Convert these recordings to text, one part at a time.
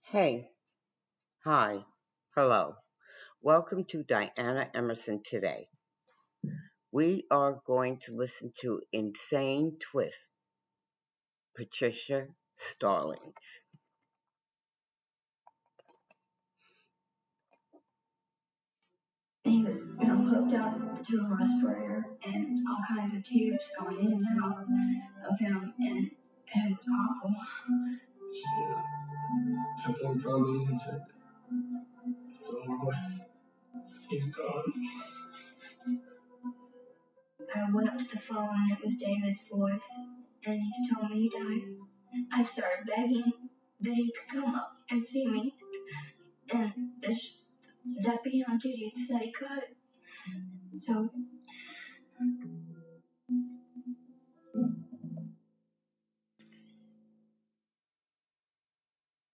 Hey, hi, hello. Welcome to Diana Emerson today. We are going to listen to Insane Twist, Patricia Stallings. He was, hooked up to a respirator and all kinds of tubes going in and out of him, and it was awful. She took him from me and said, "It's over with. He's gone." I went up to the phone and it was David's voice, and he told me he died. I started begging that he could come up and see me, and the deputy on duty said he could. So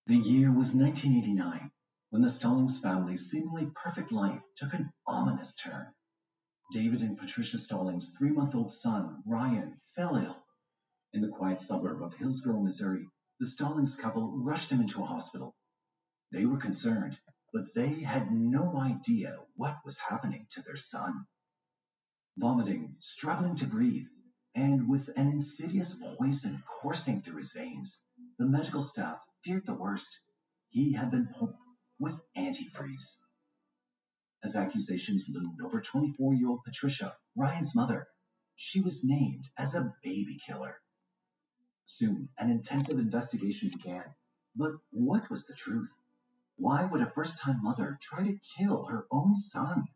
The year was 1989, when the Stallings family's seemingly perfect life took an ominous turn. David and Patricia Stallings' 3-month-old son, Ryan, fell ill. In the quiet suburb of Hillsborough, Missouri, the Stallings couple rushed him into a hospital. They were concerned, but they had no idea what was happening to their son. Vomiting, struggling to breathe, and with an insidious poison coursing through his veins, the medical staff feared the worst. He had been pumped with antifreeze. As accusations loomed over 24-year-old Patricia, Ryan's mother, she was named as a baby killer. Soon, an intensive investigation began. But what was the truth? Why would a first-time mother try to kill her own son?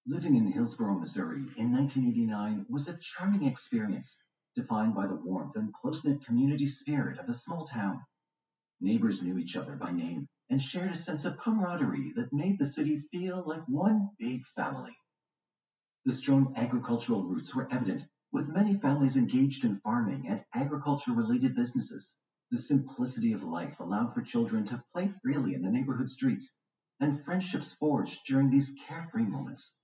Living in Hillsborough, Missouri in 1989 was a charming experience, defined by the warmth and close-knit community spirit of a small town. Neighbors knew each other by name and shared a sense of camaraderie that made the city feel like one big family. The strong agricultural roots were evident, with many families engaged in farming and agriculture-related businesses. The simplicity of life allowed for children to play freely in the neighborhood streets, and friendships forged during these carefree moments.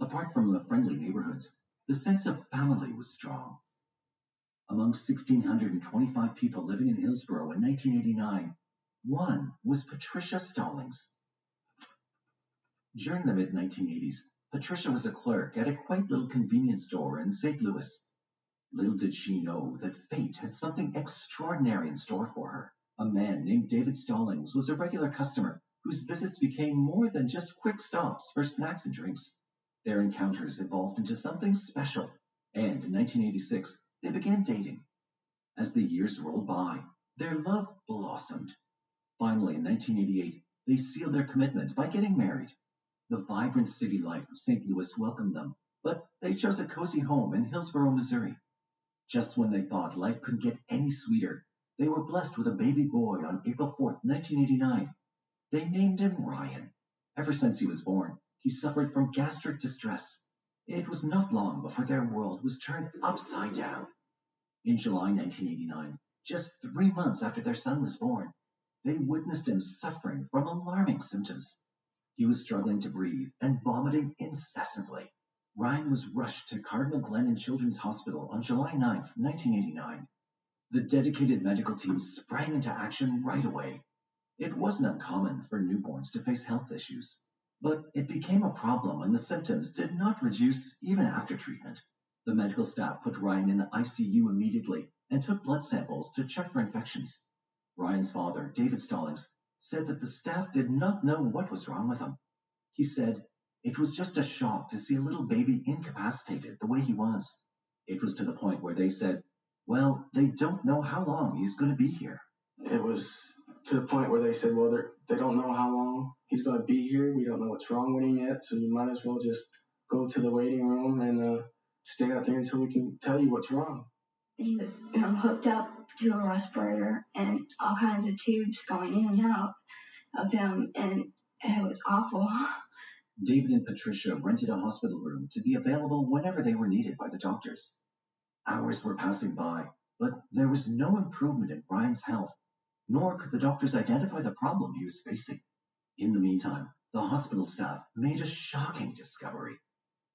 Apart from the friendly neighborhoods, the sense of family was strong. Among 1,625 people living in Hillsborough in 1989, one was Patricia Stallings. During the mid-1980s, Patricia was a clerk at a quaint little convenience store in St. Louis. Little did she know that fate had something extraordinary in store for her. A man named David Stallings was a regular customer whose visits became more than just quick stops for snacks and drinks. Their encounters evolved into something special, and in 1986, they began dating. As the years rolled by, their love blossomed. Finally, in 1988, they sealed their commitment by getting married. The vibrant city life of St. Louis welcomed them, but they chose a cozy home in Hillsborough, Missouri. Just when they thought life couldn't get any sweeter, they were blessed with a baby boy on April 4th, 1989. They named him Ryan. Ever since he was born, he suffered from gastric distress. It was not long before their world was turned upside down. In July 1989, just 3 months after their son was born, they witnessed him suffering from alarming symptoms. He was struggling to breathe and vomiting incessantly. Ryan was rushed to Cardinal Glennon Children's Hospital on July 9th, 1989. The dedicated medical team sprang into action right away. It wasn't uncommon for newborns to face health issues, but it became a problem when the symptoms did not reduce even after treatment. The medical staff put Ryan in the ICU immediately and took blood samples to check for infections. Ryan's father, David Stallings, said that the staff did not know what was wrong with him. He said, "It was just a shock to see a little baby incapacitated the way he was. It was to the point where they said, well, they don't know how long he's going to be here." It was to the point where they said, "Well, they don't know how long he's going to be here. We don't know what's wrong with him yet, so you might as well just go to the waiting room and stay out there until we can tell you what's wrong." he was, hooked up to a respirator and all kinds of tubes going in and out of him, and it was awful. David and Patricia rented a hospital room to be available whenever they were needed by the doctors. Hours were passing by, but there was no improvement in Ryan's health, nor could the doctors identify the problem he was facing. In the meantime, the hospital staff made a shocking discovery.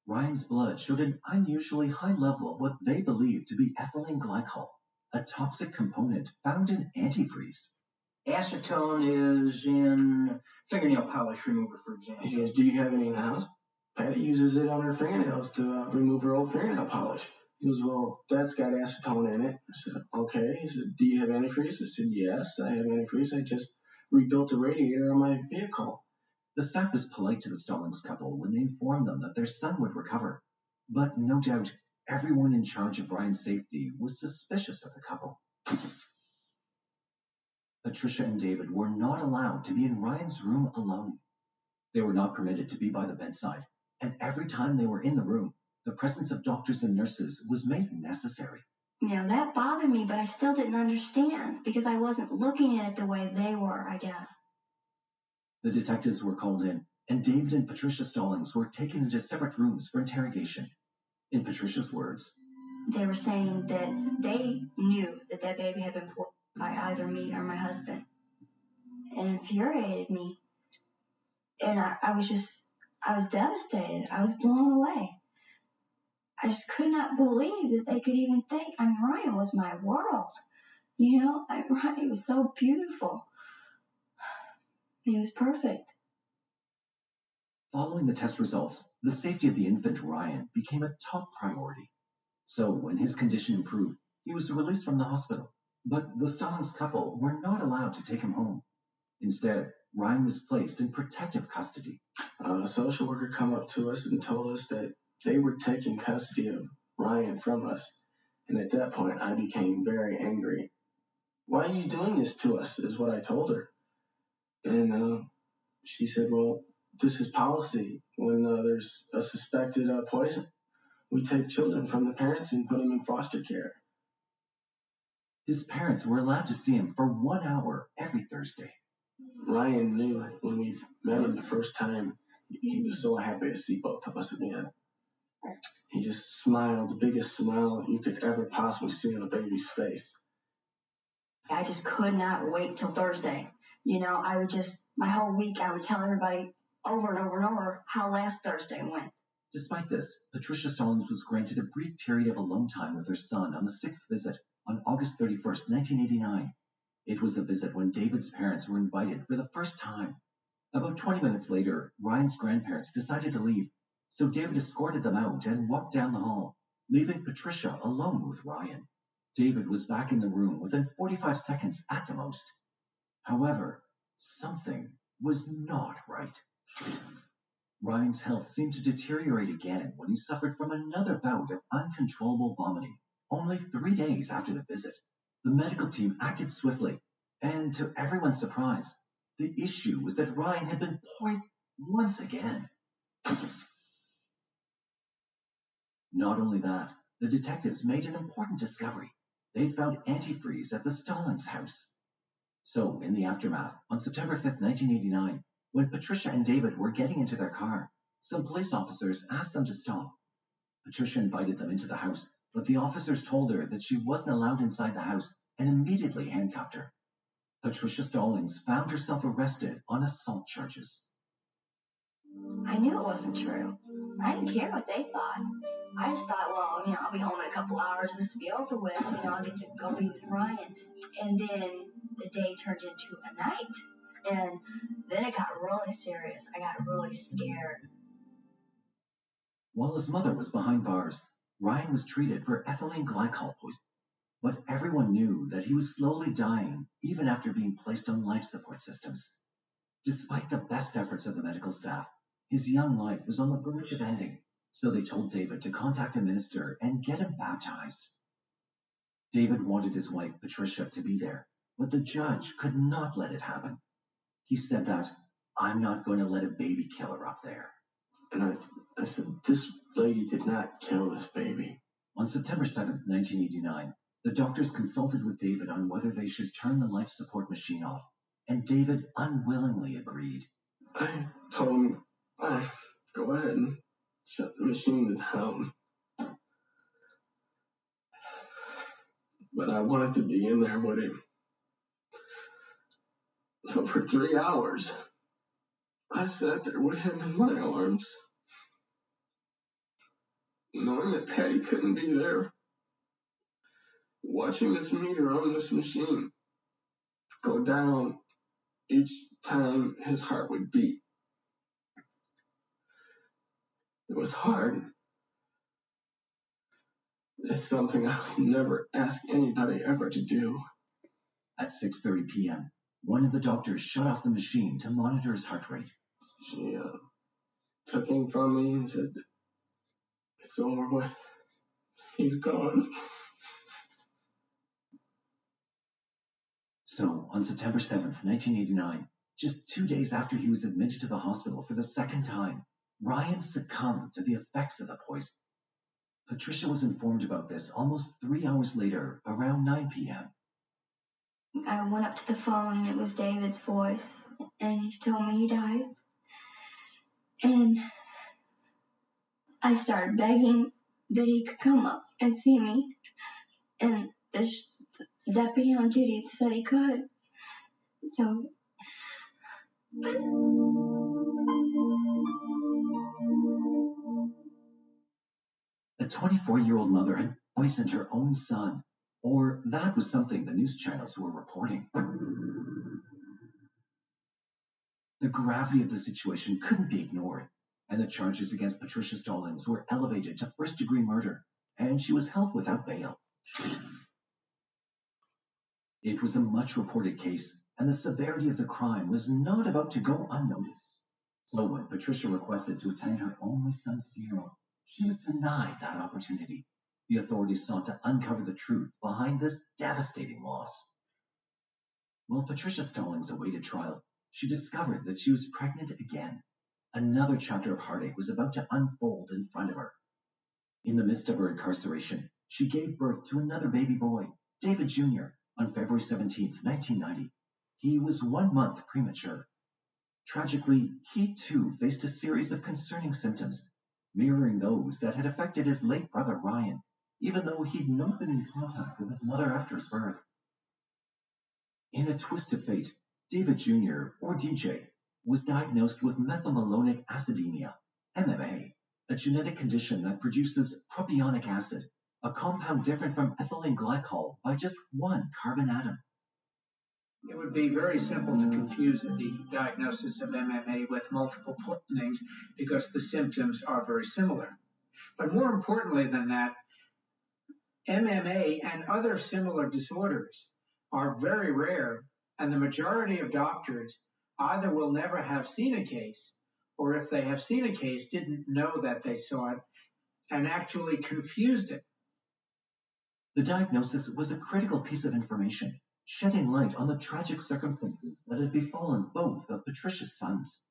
Ryan's blood showed an unusually high level of what they believed to be ethylene glycol, a toxic component found in antifreeze. Acetone is in fingernail polish remover, for example. He goes, do you have any in the house? Patty uses it on her fingernails to remove her old fingernail polish. He goes, well, that's got acetone in it. I said, okay. He said, do you have antifreeze? I said, yes, I have antifreeze. I just rebuilt the radiator on my vehicle. The staff was polite to the Stallings couple when they informed them that their son would recover. But no doubt, everyone in charge of Ryan's safety was suspicious of the couple. Patricia and David were not allowed to be in Ryan's room alone. They were not permitted to be by the bedside, and every time they were in the room, the presence of doctors and nurses was made necessary. Now, that bothered me, but I still didn't understand because I wasn't looking at it the way they were, I guess. The detectives were called in, and David and Patricia Stallings were taken into separate rooms for interrogation. In Patricia's words, they were saying that they knew that that baby had been put by either me or my husband. It infuriated me. And I was devastated. I was blown away. I just could not believe that they could even think. I mean, Ryan was my world. You know, Ryan was so beautiful. He was perfect. Following the test results, the safety of the infant Ryan became a top priority. So when his condition improved, he was released from the hospital. But the Stallings couple were not allowed to take him home. Instead, Ryan was placed in protective custody. A social worker come up to us and told us that they were taking custody of Ryan from us. And at that point, I became very angry. Why are you doing this to us, is what I told her. And she said, well, this is policy. When there's a suspected poison, we take children from the parents and put them in foster care. His parents were allowed to see him for 1 hour every Thursday. Ryan knew when we met him the first time, he was so happy to see both of us again. He just smiled, the biggest smile you could ever possibly see on a baby's face. I just could not wait till Thursday. You know, my whole week, I would tell everybody over and over and over how last Thursday went. Despite this, Patricia Stallings was granted a brief period of alone time with her son on the 6th visit on August 31st, 1989. It was the visit when David's parents were invited for the first time. About 20 minutes later, Ryan's grandparents decided to leave, so David escorted them out and walked down the hall, leaving Patricia alone with Ryan. David was back in the room within 45 seconds at the most. However, something was not right. Ryan's health seemed to deteriorate again when he suffered from another bout of uncontrollable vomiting, only 3 days after the visit. The medical team acted swiftly, and to everyone's surprise, the issue was that Ryan had been poisoned once again. Not only that, the detectives made an important discovery. They'd found antifreeze at the Stallings house. So, in the aftermath, on September 5th, 1989, when Patricia and David were getting into their car, some police officers asked them to stop. Patricia invited them into the house, but the officers told her that she wasn't allowed inside the house and immediately handcuffed her. Patricia Stallings found herself arrested on assault charges. I knew it wasn't true. I didn't care what they thought. I just thought, well, you know, I'll be home in a couple hours. This will be over with. You know, I'll get to go be with Ryan. And then the day turned into a night. And then it got really serious. I got really scared. While his mother was behind bars, Ryan was treated for ethylene glycol poisoning. But everyone knew that he was slowly dying even after being placed on life support systems. Despite the best efforts of the medical staff, his young life was on the verge of ending, so they told David to contact a minister and get him baptized. David wanted his wife, Patricia, to be there, but the judge could not let it happen. He said that, I'm not going to let a baby killer up there. And I said, this lady did not kill this baby. On September 7th, 1989, the doctors consulted with David on whether they should turn the life support machine off, and David unwillingly agreed. I told him, go ahead and shut the machine down. But I wanted to be in there with him. So for 3 hours, I sat there with him in my arms, knowing that Patty couldn't be there, watching this meter on this machine go down each time his heart would beat. It was hard. It's something I would never ask anybody ever to do. At 6:30 p.m., one of the doctors shut off the machine to monitor his heart rate. She took him from me and said, "It's over with. He's gone." So, on September 7th, 1989, just 2 days after he was admitted to the hospital for the second time, Ryan succumbed to the effects of the poison. Patricia was informed about this almost 3 hours later, around 9 p.m. I went up to the phone and it was David's voice, and he told me he died. And I started begging that he could come up and see me, and the deputy on duty said he could. So A 24-year-old mother had poisoned her own son, or that was something the news channels were reporting. The gravity of the situation couldn't be ignored, and the charges against Patricia Stallings were elevated to first-degree murder, and she was held without bail. It was a much-reported case, and the severity of the crime was not about to go unnoticed. So when Patricia requested to attend her only son's funeral, she was denied that opportunity. The authorities sought to uncover the truth behind this devastating loss. While Patricia Stallings awaited trial, she discovered that she was pregnant again. Another chapter of heartache was about to unfold in front of her. In the midst of her incarceration, she gave birth to another baby boy, David Jr., on February 17, 1990. He was 1 month premature. Tragically, he too faced a series of concerning symptoms, mirroring those that had affected his late brother Ryan, even though he'd not been in contact with his mother after his birth. In a twist of fate, David Jr., or DJ, was diagnosed with methylmalonic acidemia, MMA, a genetic condition that produces propionic acid, a compound different from ethylene glycol by just one carbon atom. It would be very simple to confuse the diagnosis of MMA with multiple poisonings because the symptoms are very similar. But more importantly than that, MMA and other similar disorders are very rare, and the majority of doctors either will never have seen a case, or if they have seen a case, didn't know that they saw it and actually confused it. The diagnosis was a critical piece of information, shedding light on the tragic circumstances that had befallen both of Patricia's sons.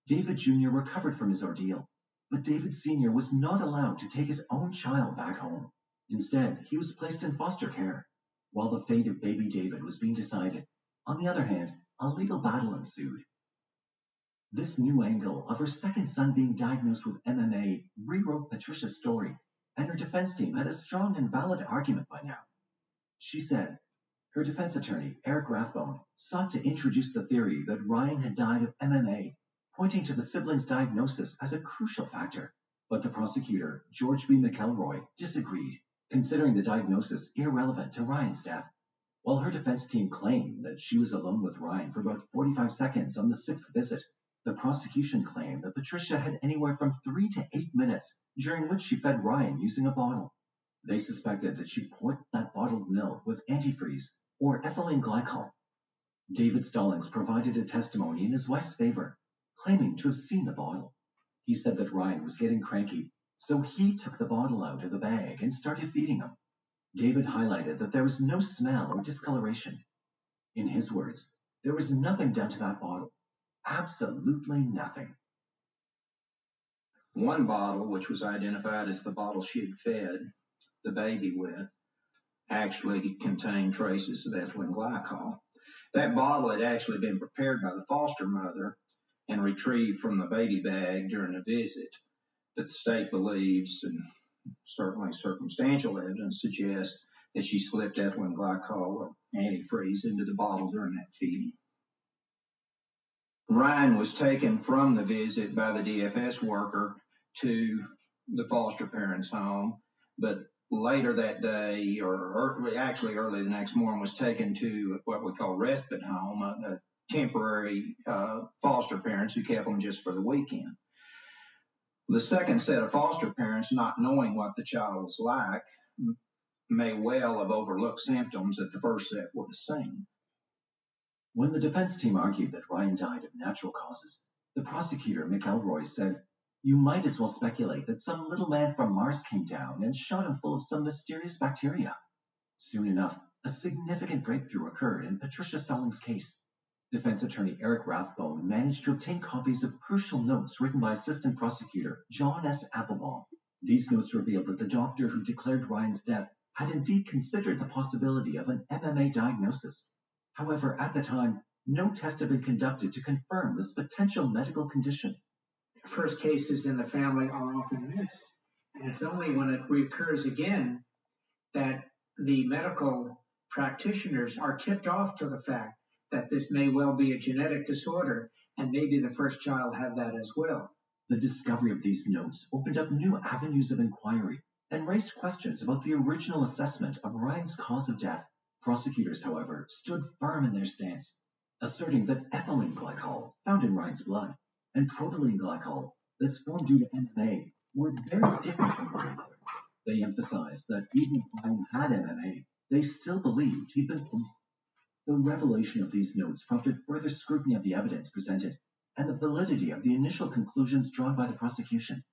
David Jr. recovered from his ordeal, but David Sr. was not allowed to take his own child back home. Instead, he was placed in foster care. While the fate of baby David was being decided, on the other hand, a legal battle ensued. This new angle of her second son being diagnosed with MMA rewrote Patricia's story, and her defense team had a strong and valid argument by now. She said, her defense attorney, Eric Rathbone, sought to introduce the theory that Ryan had died of MMA, pointing to the siblings' diagnosis as a crucial factor. But the prosecutor, George B. McElroy, disagreed, considering the diagnosis irrelevant to Ryan's death. While her defense team claimed that she was alone with Ryan for about 45 seconds on the 6th visit, the prosecution claimed that Patricia had anywhere from 3 to 8 minutes, during which she fed Ryan using a bottle. They suspected that she poisoned that bottled milk with antifreeze, or ethylene glycol. David Stallings provided a testimony in his wife's favor, claiming to have seen the bottle. He said that Ryan was getting cranky, so he took the bottle out of the bag and started feeding him. David highlighted that there was no smell or discoloration. In his words, there was nothing done to that bottle. Absolutely nothing. One bottle, which was identified as the bottle she had fed the baby with, actually contained traces of ethylene glycol. That bottle had actually been prepared by the foster mother and retrieved from the baby bag during a visit. But the state believes, and certainly circumstantial evidence suggests, that she slipped ethylene glycol or antifreeze into the bottle during that feeding. Ryan was taken from the visit by the DFS worker to the foster parents' home, but later that day, or actually early the next morning, was taken to what we call respite home, a temporary foster parents who kept them just for the weekend. The second set of foster parents, not knowing what the child was like, may well have overlooked symptoms that the first set would have seen. When the defense team argued that Ryan died of natural causes, the prosecutor, McElroy, said, "You might as well speculate that some little man from Mars came down and shot him full of some mysterious bacteria." Soon enough, a significant breakthrough occurred in Patricia Stallings' case. Defense attorney Eric Rathbone managed to obtain copies of crucial notes written by assistant prosecutor John S. Applebaum. These notes revealed that the doctor who declared Ryan's death had indeed considered the possibility of an MMA diagnosis. However, at the time, no test had been conducted to confirm this potential medical condition. First cases in the family are often missed, and it's only when it recurs again that the medical practitioners are tipped off to the fact that this may well be a genetic disorder, and maybe the first child had that as well. The discovery of these notes opened up new avenues of inquiry and raised questions about the original assessment of Ryan's cause of death. Prosecutors, however, stood firm in their stance, asserting that ethylene glycol, found in Ryan's blood, and propylene glycol, that's formed due to MMA, were very different from one another. They emphasized that even if Ryan had MMA, they still believed he'd been poisoned. The revelation of these notes prompted further scrutiny of the evidence presented and the validity of the initial conclusions drawn by the prosecution.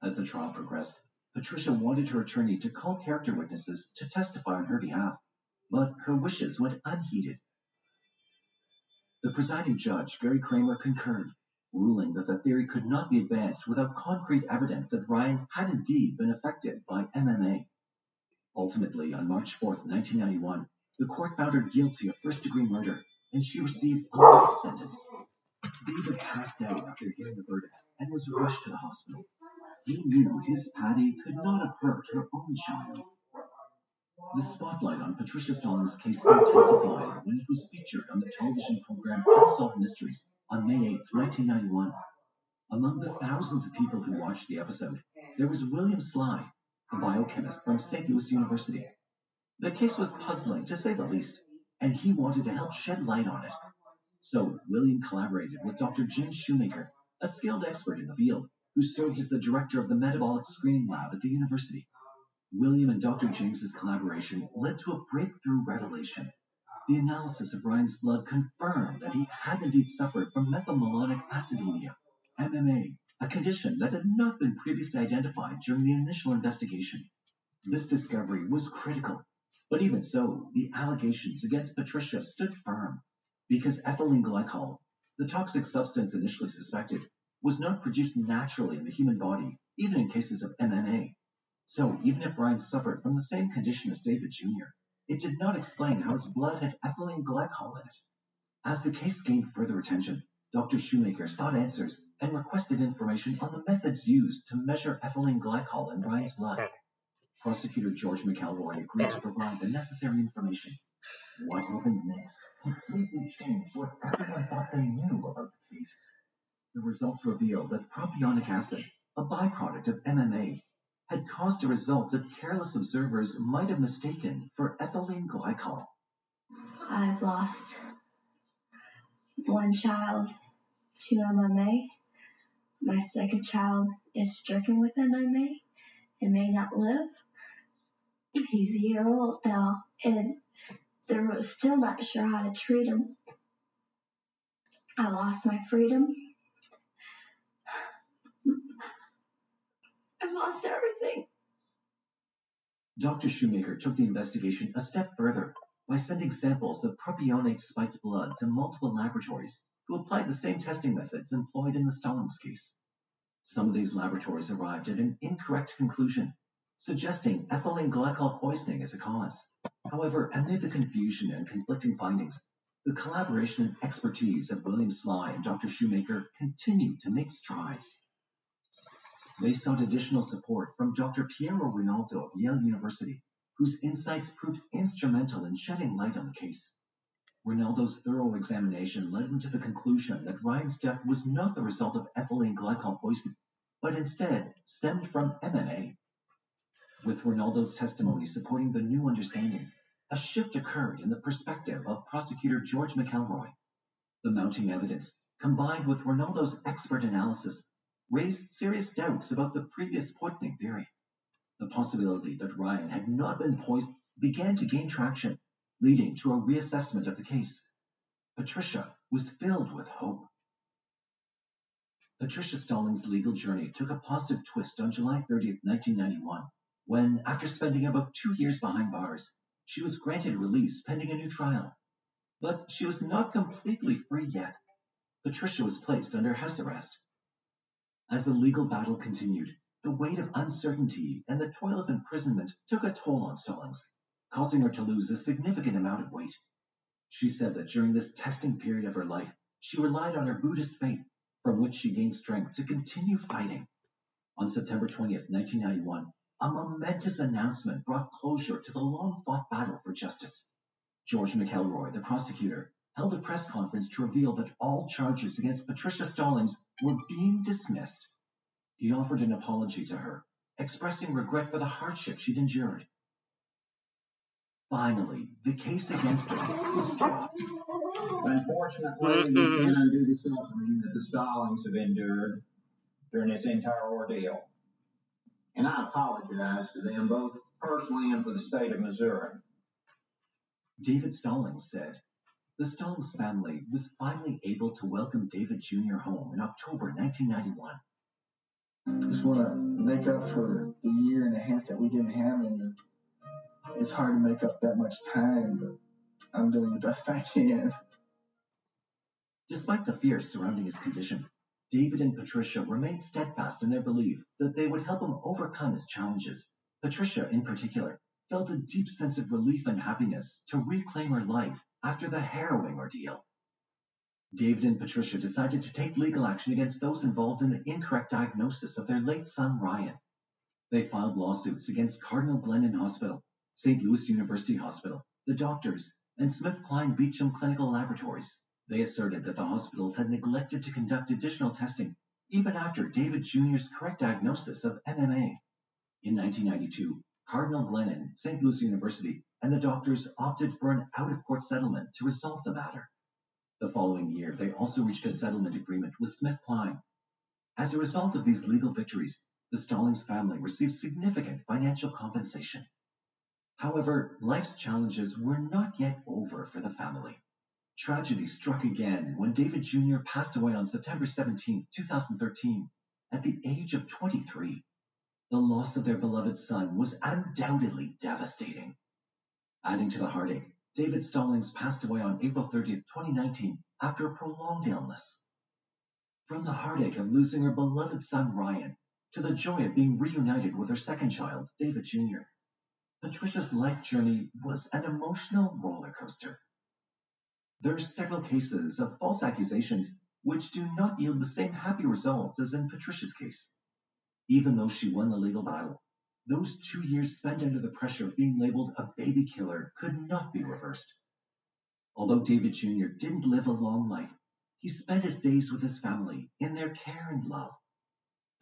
As the trial progressed, Patricia wanted her attorney to call character witnesses to testify on her behalf, but her wishes went unheeded. The presiding judge, Gary Kramer, concurred, ruling that the theory could not be advanced without concrete evidence that Ryan had indeed been affected by MMA. Ultimately, on March 4, 1991, the court found her guilty of first-degree murder, and she received a life sentence. David passed out after hearing the verdict and was rushed to the hospital. He knew his Patty could not have hurt her own child. The spotlight on Patricia Stallings' case intensified when it was featured on the television program Unsolved Mysteries on May 8, 1991. Among the thousands of people who watched the episode, there was William Sly, a biochemist from St. Louis University. The case was puzzling, to say the least, and he wanted to help shed light on it. So William collaborated with Dr. James Shoemaker, a skilled expert in the field, who served as the director of the metabolic screening lab at the university. William and Dr. James's collaboration led to a breakthrough revelation. The analysis of Ryan's blood confirmed that he had indeed suffered from methylmalonic acidemia, MMA, a condition that had not been previously identified during the initial investigation. This discovery was critical, but even so, the allegations against Patricia stood firm, because ethylene glycol, the toxic substance initially suspected, was not produced naturally in the human body, even in cases of MMA. So even if Ryan suffered from the same condition as David Jr., it did not explain how his blood had ethylene glycol in it. As the case gained further attention, Dr. Shoemaker sought answers and requested information on the methods used to measure ethylene glycol in Ryan's blood. Prosecutor George McElroy agreed to provide the necessary information. What happened next completely changed what everyone thought they knew about the case. The results revealed that propionic acid, a byproduct of MMA, had caused a result that careless observers might have mistaken for ethylene glycol. I've lost one child to MMA. My second child is stricken with MMA and may not live. He's a year old now, and they're still not sure how to treat him. I lost my freedom. I've lost everything. Dr. Shoemaker took the investigation a step further by sending samples of propionate-spiked blood to multiple laboratories who applied the same testing methods employed in the Stallings case. Some of these laboratories arrived at an incorrect conclusion, suggesting ethylene glycol poisoning as a cause. However, amid the confusion and conflicting findings, the collaboration and expertise of William Sly and Dr. Shoemaker continued to make strides. They sought additional support from Dr. Piero Rinaldo of Yale University, whose insights proved instrumental in shedding light on the case. Rinaldo's thorough examination led him to the conclusion that Ryan's death was not the result of ethylene glycol poisoning, but instead stemmed from MMA. With Rinaldo's testimony supporting the new understanding, a shift occurred in the perspective of prosecutor George McElroy. The mounting evidence, combined with Ronaldo's expert analysis, raised serious doubts about the previous poisoning theory. The possibility that Ryan had not been poisoned began to gain traction, leading to a reassessment of the case. Patricia was filled with hope. Patricia Stallings' legal journey took a positive twist on July 30th, 1991, when, after spending about 2 years behind bars, she was granted release pending a new trial. But she was not completely free yet. Patricia was placed under house arrest. As the legal battle continued, the weight of uncertainty and the toil of imprisonment took a toll on Stallings, causing her to lose a significant amount of weight. She said that during this testing period of her life, she relied on her Buddhist faith, from which she gained strength to continue fighting. On September 20th, 1991, a momentous announcement brought closure to the long-fought battle for justice. George McElroy, the prosecutor, held a press conference to reveal that all charges against Patricia Stallings were being dismissed. He offered an apology to her, expressing regret for the hardship she'd endured. Finally, the case against her was dropped. Unfortunately, we can't undo the suffering that the Stallings have endured during this entire ordeal. And I apologize to them both personally and for the state of Missouri. David Stallings said, the Stallings family was finally able to welcome David Jr. home in October 1991. Just want to make up for the year and a half that we didn't have him. It's hard to make up that much time, but I'm doing the best I can. Despite the fears surrounding his condition, David and Patricia remained steadfast in their belief that they would help him overcome his challenges. Patricia, in particular, felt a deep sense of relief and happiness to reclaim her life after the harrowing ordeal. David and Patricia decided to take legal action against those involved in the incorrect diagnosis of their late son, Ryan. They filed lawsuits against Cardinal Glennon Hospital, St. Louis University Hospital, the doctors, and SmithKline Beecham Clinical Laboratories. They asserted that the hospitals had neglected to conduct additional testing, even after David Jr.'s correct diagnosis of MMA. In 1992, Cardinal Glennon, St. Louis University, and the doctors opted for an out-of-court settlement to resolve the matter. The following year, they also reached a settlement agreement with SmithKline. As a result of these legal victories, the Stallings family received significant financial compensation. However, life's challenges were not yet over for the family. Tragedy struck again when David Jr. passed away on September 17, 2013, at the age of 23. The loss of their beloved son was undoubtedly devastating. Adding to the heartache, David Stallings passed away on April 30, 2019, after a prolonged illness. From the heartache of losing her beloved son Ryan to the joy of being reunited with her second child, David Jr., Patricia's life journey was an emotional roller coaster. There are several cases of false accusations which do not yield the same happy results as in Patricia's case. Even though she won the legal battle, those 2 years spent under the pressure of being labeled a baby killer could not be reversed. Although David Jr. didn't live a long life, he spent his days with his family in their care and love.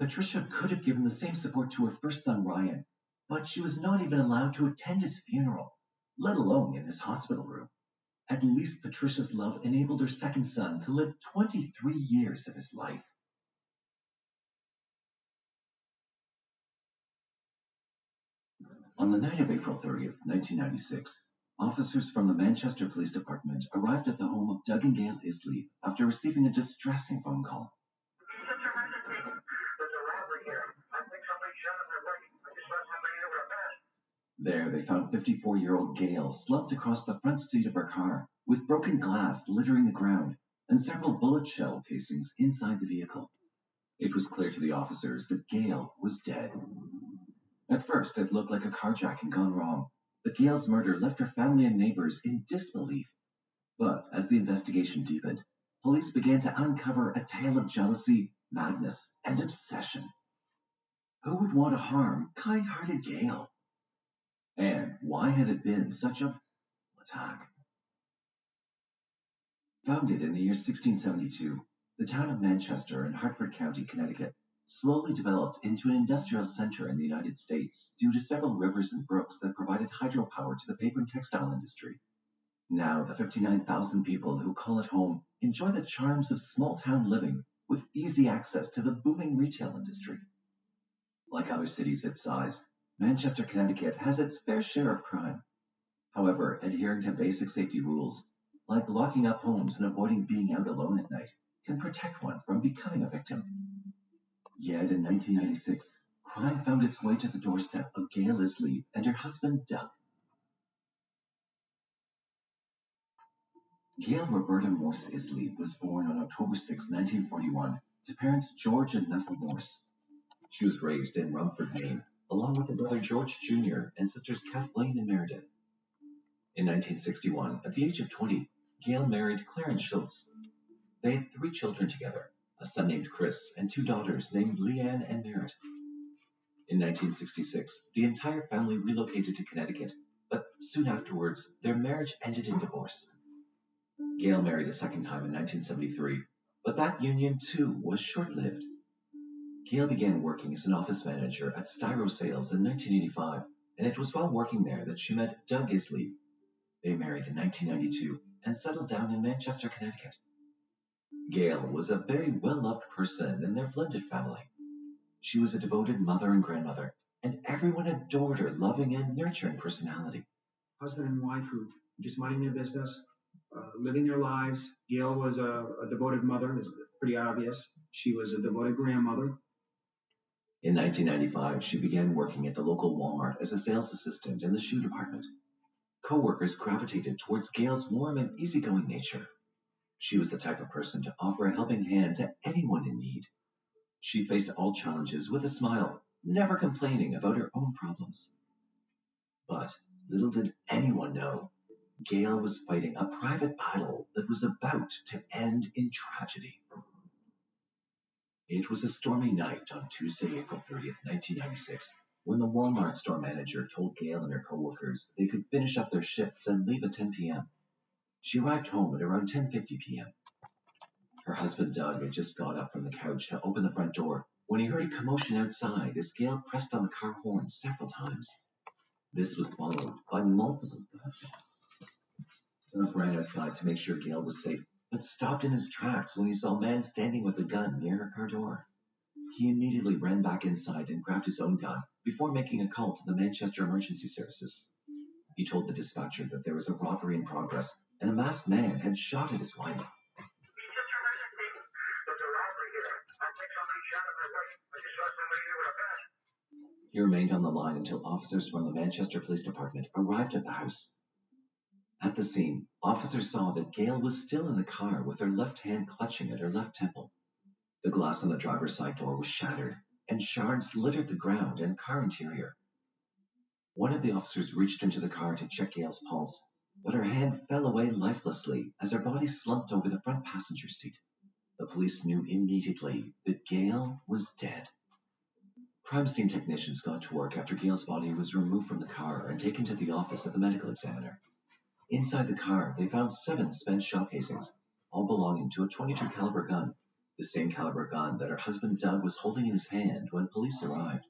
Patricia could have given the same support to her first son Ryan, but she was not even allowed to attend his funeral, let alone in his hospital room. At least Patricia's love enabled her second son to live 23 years of his life. On the night of April 30th, 1996, officers from the Manchester Police Department arrived at the home of Doug and Gail Isley after receiving a distressing phone call. There's a robbery here. I think somebody shot in their bike. I just saw somebody over a fence. There, they found 54-year-old Gail slumped across the front seat of her car, with broken glass littering the ground and several bullet shell casings inside the vehicle. It was clear to the officers that Gail was dead. At first, it looked like a carjacking gone wrong, but Gail's murder left her family and neighbors in disbelief. But as the investigation deepened, police began to uncover a tale of jealousy, madness, and obsession. Who would want to harm kind-hearted Gail? And why had it been such an attack? Founded in the year 1672, the town of Manchester in Hartford County, Connecticut, slowly developed into an industrial center in the United States due to several rivers and brooks that provided hydropower to the paper and textile industry. Now, the 59,000 people who call it home enjoy the charms of small-town living with easy access to the booming retail industry. Like other cities its size, Manchester, Connecticut has its fair share of crime. However, adhering to basic safety rules, like locking up homes and avoiding being out alone at night, can protect one from becoming a victim. Yet in 1996, crime found its way to the doorstep of Gail Isley and her husband Doug. Gail Roberta Morse Isley was born on October 6, 1941, to parents George and Ethel Morse. She was raised in Rumford, Maine, along with her brother George Jr. and sisters Kathleen and Meredith. In 1961, at the age of 20, Gail married Clarence Schultz. They had 3 children together, a son named Chris and 2 daughters named Leanne and Merritt. In 1966, the entire family relocated to Connecticut, but soon afterwards, their marriage ended in divorce. Gail married a second time in 1973, but that union too was short-lived. Gail began working as an office manager at Styro Sales in 1985, and it was while working there that she met Doug Isley. They married in 1992 and settled down in Manchester, Connecticut. Gail was a very well-loved person in their blended family. She was a devoted mother and grandmother, and everyone adored her loving and nurturing personality. Husband and wife who just minding their business, living their lives. Gail was a devoted mother, it's pretty obvious. She was a devoted grandmother. In 1995, she began working at the local Walmart as a sales assistant in the shoe department. Co-workers gravitated towards Gail's warm and easygoing nature. She was the type of person to offer a helping hand to anyone in need. She faced all challenges with a smile, never complaining about her own problems. But little did anyone know, Gail was fighting a private battle that was about to end in tragedy. It was a stormy night on Tuesday, April 30th, 1996, when the Walmart store manager told Gail and her co-workers they could finish up their shifts and leave at 10 p.m. She arrived home at around 10:50 p.m. Her husband Doug had just got up from the couch to open the front door when he heard a commotion outside as Gail pressed on the car horn several times. This was followed by multiple gunshots. Doug ran outside to make sure Gail was safe, but stopped in his tracks when he saw a man standing with a gun near her car door. He immediately ran back inside and grabbed his own gun before making a call to the Manchester Emergency Services. He told the dispatcher that there was a robbery in progress and a masked man had shot at his wife. There's a robbery here. I think somebody shot at my wife. I just saw somebody here with a mask. He remained on the line until officers from the Manchester Police Department arrived at the house. At the scene, officers saw that Gail was still in the car with her left hand clutching at her left temple. The glass on the driver's side door was shattered, and shards littered the ground and car interior. One of the officers reached into the car to check Gail's pulse, but her hand fell away lifelessly as her body slumped over the front passenger seat. The police knew immediately that Gail was dead. Crime scene technicians got to work after Gail's body was removed from the car and taken to the office of the medical examiner. Inside the car, they found 7 spent shell casings, all belonging to a .22 caliber gun, the same caliber gun that her husband Doug was holding in his hand when police arrived.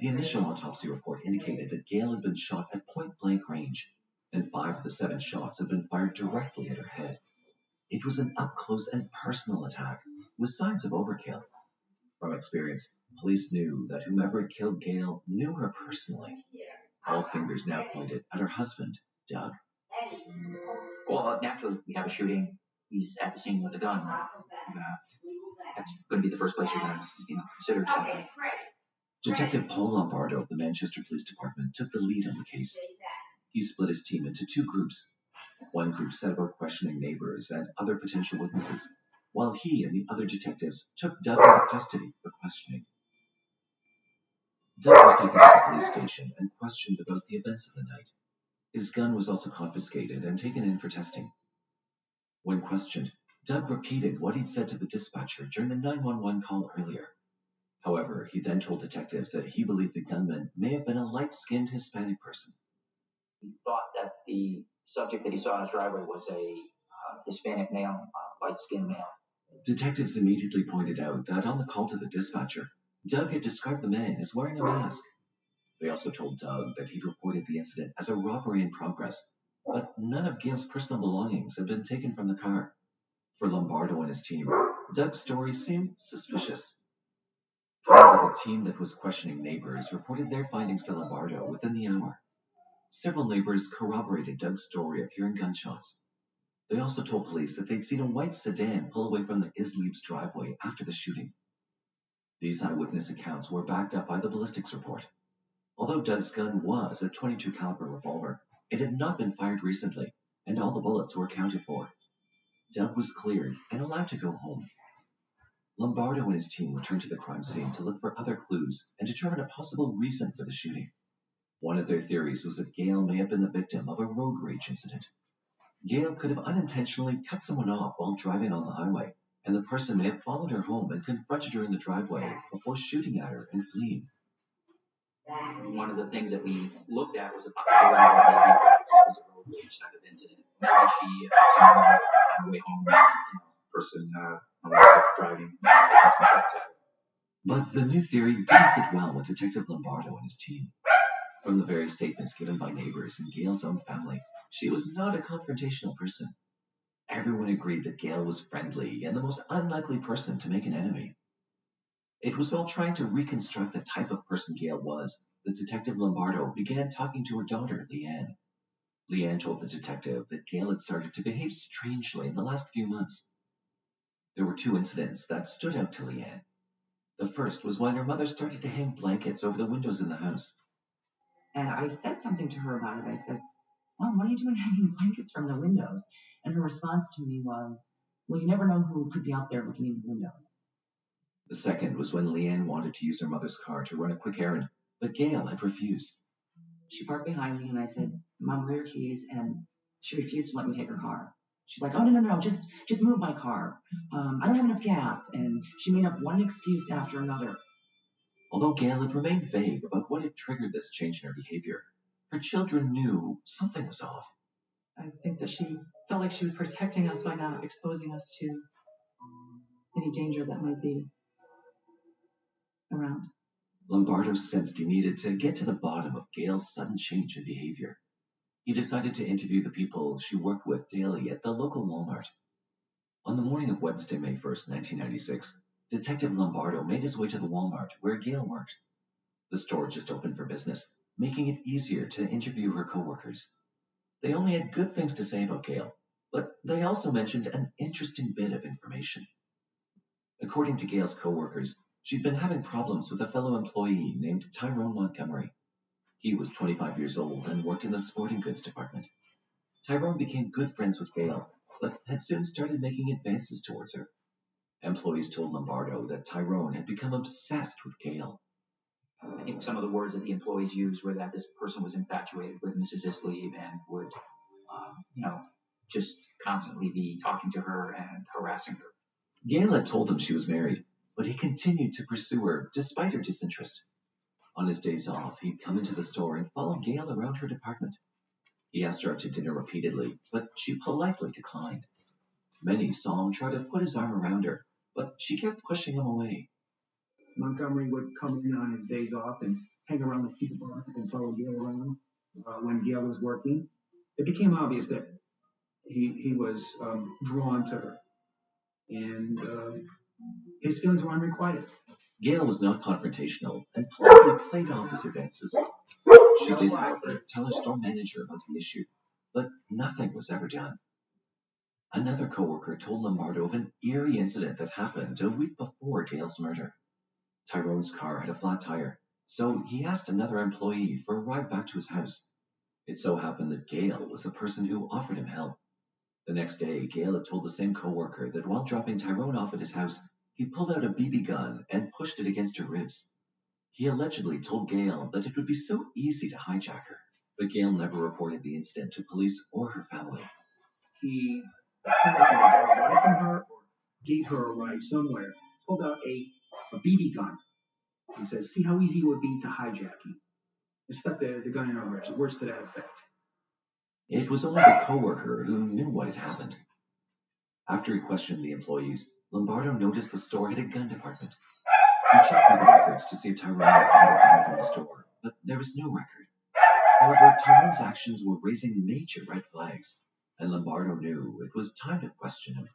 The initial autopsy report indicated that Gail had been shot at point-blank range, and 5 of the 7 shots had been fired directly at her head. It was an up-close and personal attack, with signs of overkill. From experience, police knew that whomever had killed Gail knew her personally. All fingers now pointed at her husband, Doug. Well, naturally, we have a shooting. He's at the scene with a gun. That's going to be the first place you're going to consider something. Detective Paul Lombardo of the Manchester Police Department took the lead on the case. He split his team into 2 groups. One group set about questioning neighbors and other potential witnesses, while he and the other detectives took Doug into custody for questioning. Doug was taken to the police station and questioned about the events of the night. His gun was also confiscated and taken in for testing. When questioned, Doug repeated what he'd said to the dispatcher during the 911 call earlier. However, he then told detectives that he believed the gunman may have been a light-skinned Hispanic person. He thought that the subject that he saw in his driveway was a Hispanic male, light-skinned male. Detectives immediately pointed out that on the call to the dispatcher, Doug had described the man as wearing a mask. They also told Doug that he'd reported the incident as a robbery in progress, but none of Gail's personal belongings had been taken from the car. For Lombardo and his team, Doug's story seemed suspicious. However, the team that was questioning neighbors reported their findings to Lombardo within the hour. Several neighbors corroborated Doug's story of hearing gunshots. They also told police that they'd seen a white sedan pull away from the Isleib's driveway after the shooting. These eyewitness accounts were backed up by the ballistics report. Although Doug's gun was a .22 caliber revolver, it had not been fired recently, and all the bullets were accounted for. Doug was cleared and allowed to go home. Lombardo and his team returned to the crime scene to look for other clues and determine a possible reason for the shooting. One of their theories was that Gail may have been the victim of a road rage incident. Gail could have unintentionally cut someone off while driving on the highway, and the person may have followed her home and confronted her in the driveway before shooting at her and fleeing. One of the things that we looked at was the possibility that maybe this was a road rage type of incident. Maybe she someone on the way home, person on the way driving, taking some shots at her. But the new theory didn't sit well with Detective Lombardo and his team. From the various statements given by neighbors and Gail's own family, she was not a confrontational person. Everyone agreed that Gail was friendly and the most unlikely person to make an enemy. It was while trying to reconstruct the type of person Gail was that Detective Lombardo began talking to her daughter, Leanne. Leanne told the detective that Gail had started to behave strangely in the last few months. There were two incidents that stood out to Leanne. The first was when her mother started to hang blankets over the windows in the house. And I said something to her about it. I said, Mom, what are you doing hanging blankets from the windows? And her response to me was, well, you never know who could be out there looking in the windows. The second was when Leanne wanted to use her mother's car to run a quick errand, but Gail had refused. She parked behind me and I said, Mom, where are your keys? And she refused to let me take her car. She's like, oh, no, just move my car. I don't have enough gas. And she made up one excuse after another. Although Gail had remained vague about what had triggered this change in her behavior, her children knew something was off. I think that she felt like she was protecting us by not exposing us to any danger that might be around. Lombardo sensed he needed to get to the bottom of Gail's sudden change in behavior. He decided to interview the people she worked with daily at the local Walmart. On the morning of Wednesday, May 1st, 1996, Detective Lombardo made his way to the Walmart where Gail worked. The store just opened for business, making it easier to interview her coworkers. They only had good things to say about Gail, but they also mentioned an interesting bit of information. According to Gail's coworkers, she'd been having problems with a fellow employee named Tyrone Montgomery. He was 25 years old and worked in the sporting goods department. Tyrone became good friends with Gail, but had soon started making advances towards her. Employees told Lombardo that Tyrone had become obsessed with Gail. I think some of the words that the employees used were that this person was infatuated with Mrs. Isleib and would, just constantly be talking to her and harassing her. Gail had told him she was married, but he continued to pursue her despite her disinterest. On his days off, he'd come into the store and follow Gail around her department. He asked her out to dinner repeatedly, but she politely declined. Many saw him try to put his arm around her, but she kept pushing him away. Montgomery would come in on his days off and hang around the feed bar and follow Gail around when Gail was working. It became obvious that he was drawn to her, and his feelings were unrequited. Gail was not confrontational and politely played off his advances. She did, however, tell her store manager about the issue, but nothing was ever done. Another coworker told Lombardo of an eerie incident that happened a week before Gail's murder. Tyrone's car had a flat tire, so he asked another employee for a ride back to his house. It so happened that Gail was the person who offered him help. The next day, Gail had told the same coworker that while dropping Tyrone off at his house, he pulled out a BB gun and pushed it against her ribs. He allegedly told Gail that it would be so easy to hijack her, but Gail never reported the incident to police or her family. He apparently got a ride from her or gave her a ride somewhere, pulled out a BB gun. He says, see how easy it would be to hijack you. And stuck the gun in her ribs, words to that effect. It was only the coworker who knew what had happened. After he questioned the employees, Lombardo noticed the store had a gun department. He checked through the records to see if Tyrone had bought a gun from the store, but there was no record. However, Tyrone's actions were raising major red flags, and Lombardo knew it was time to question him.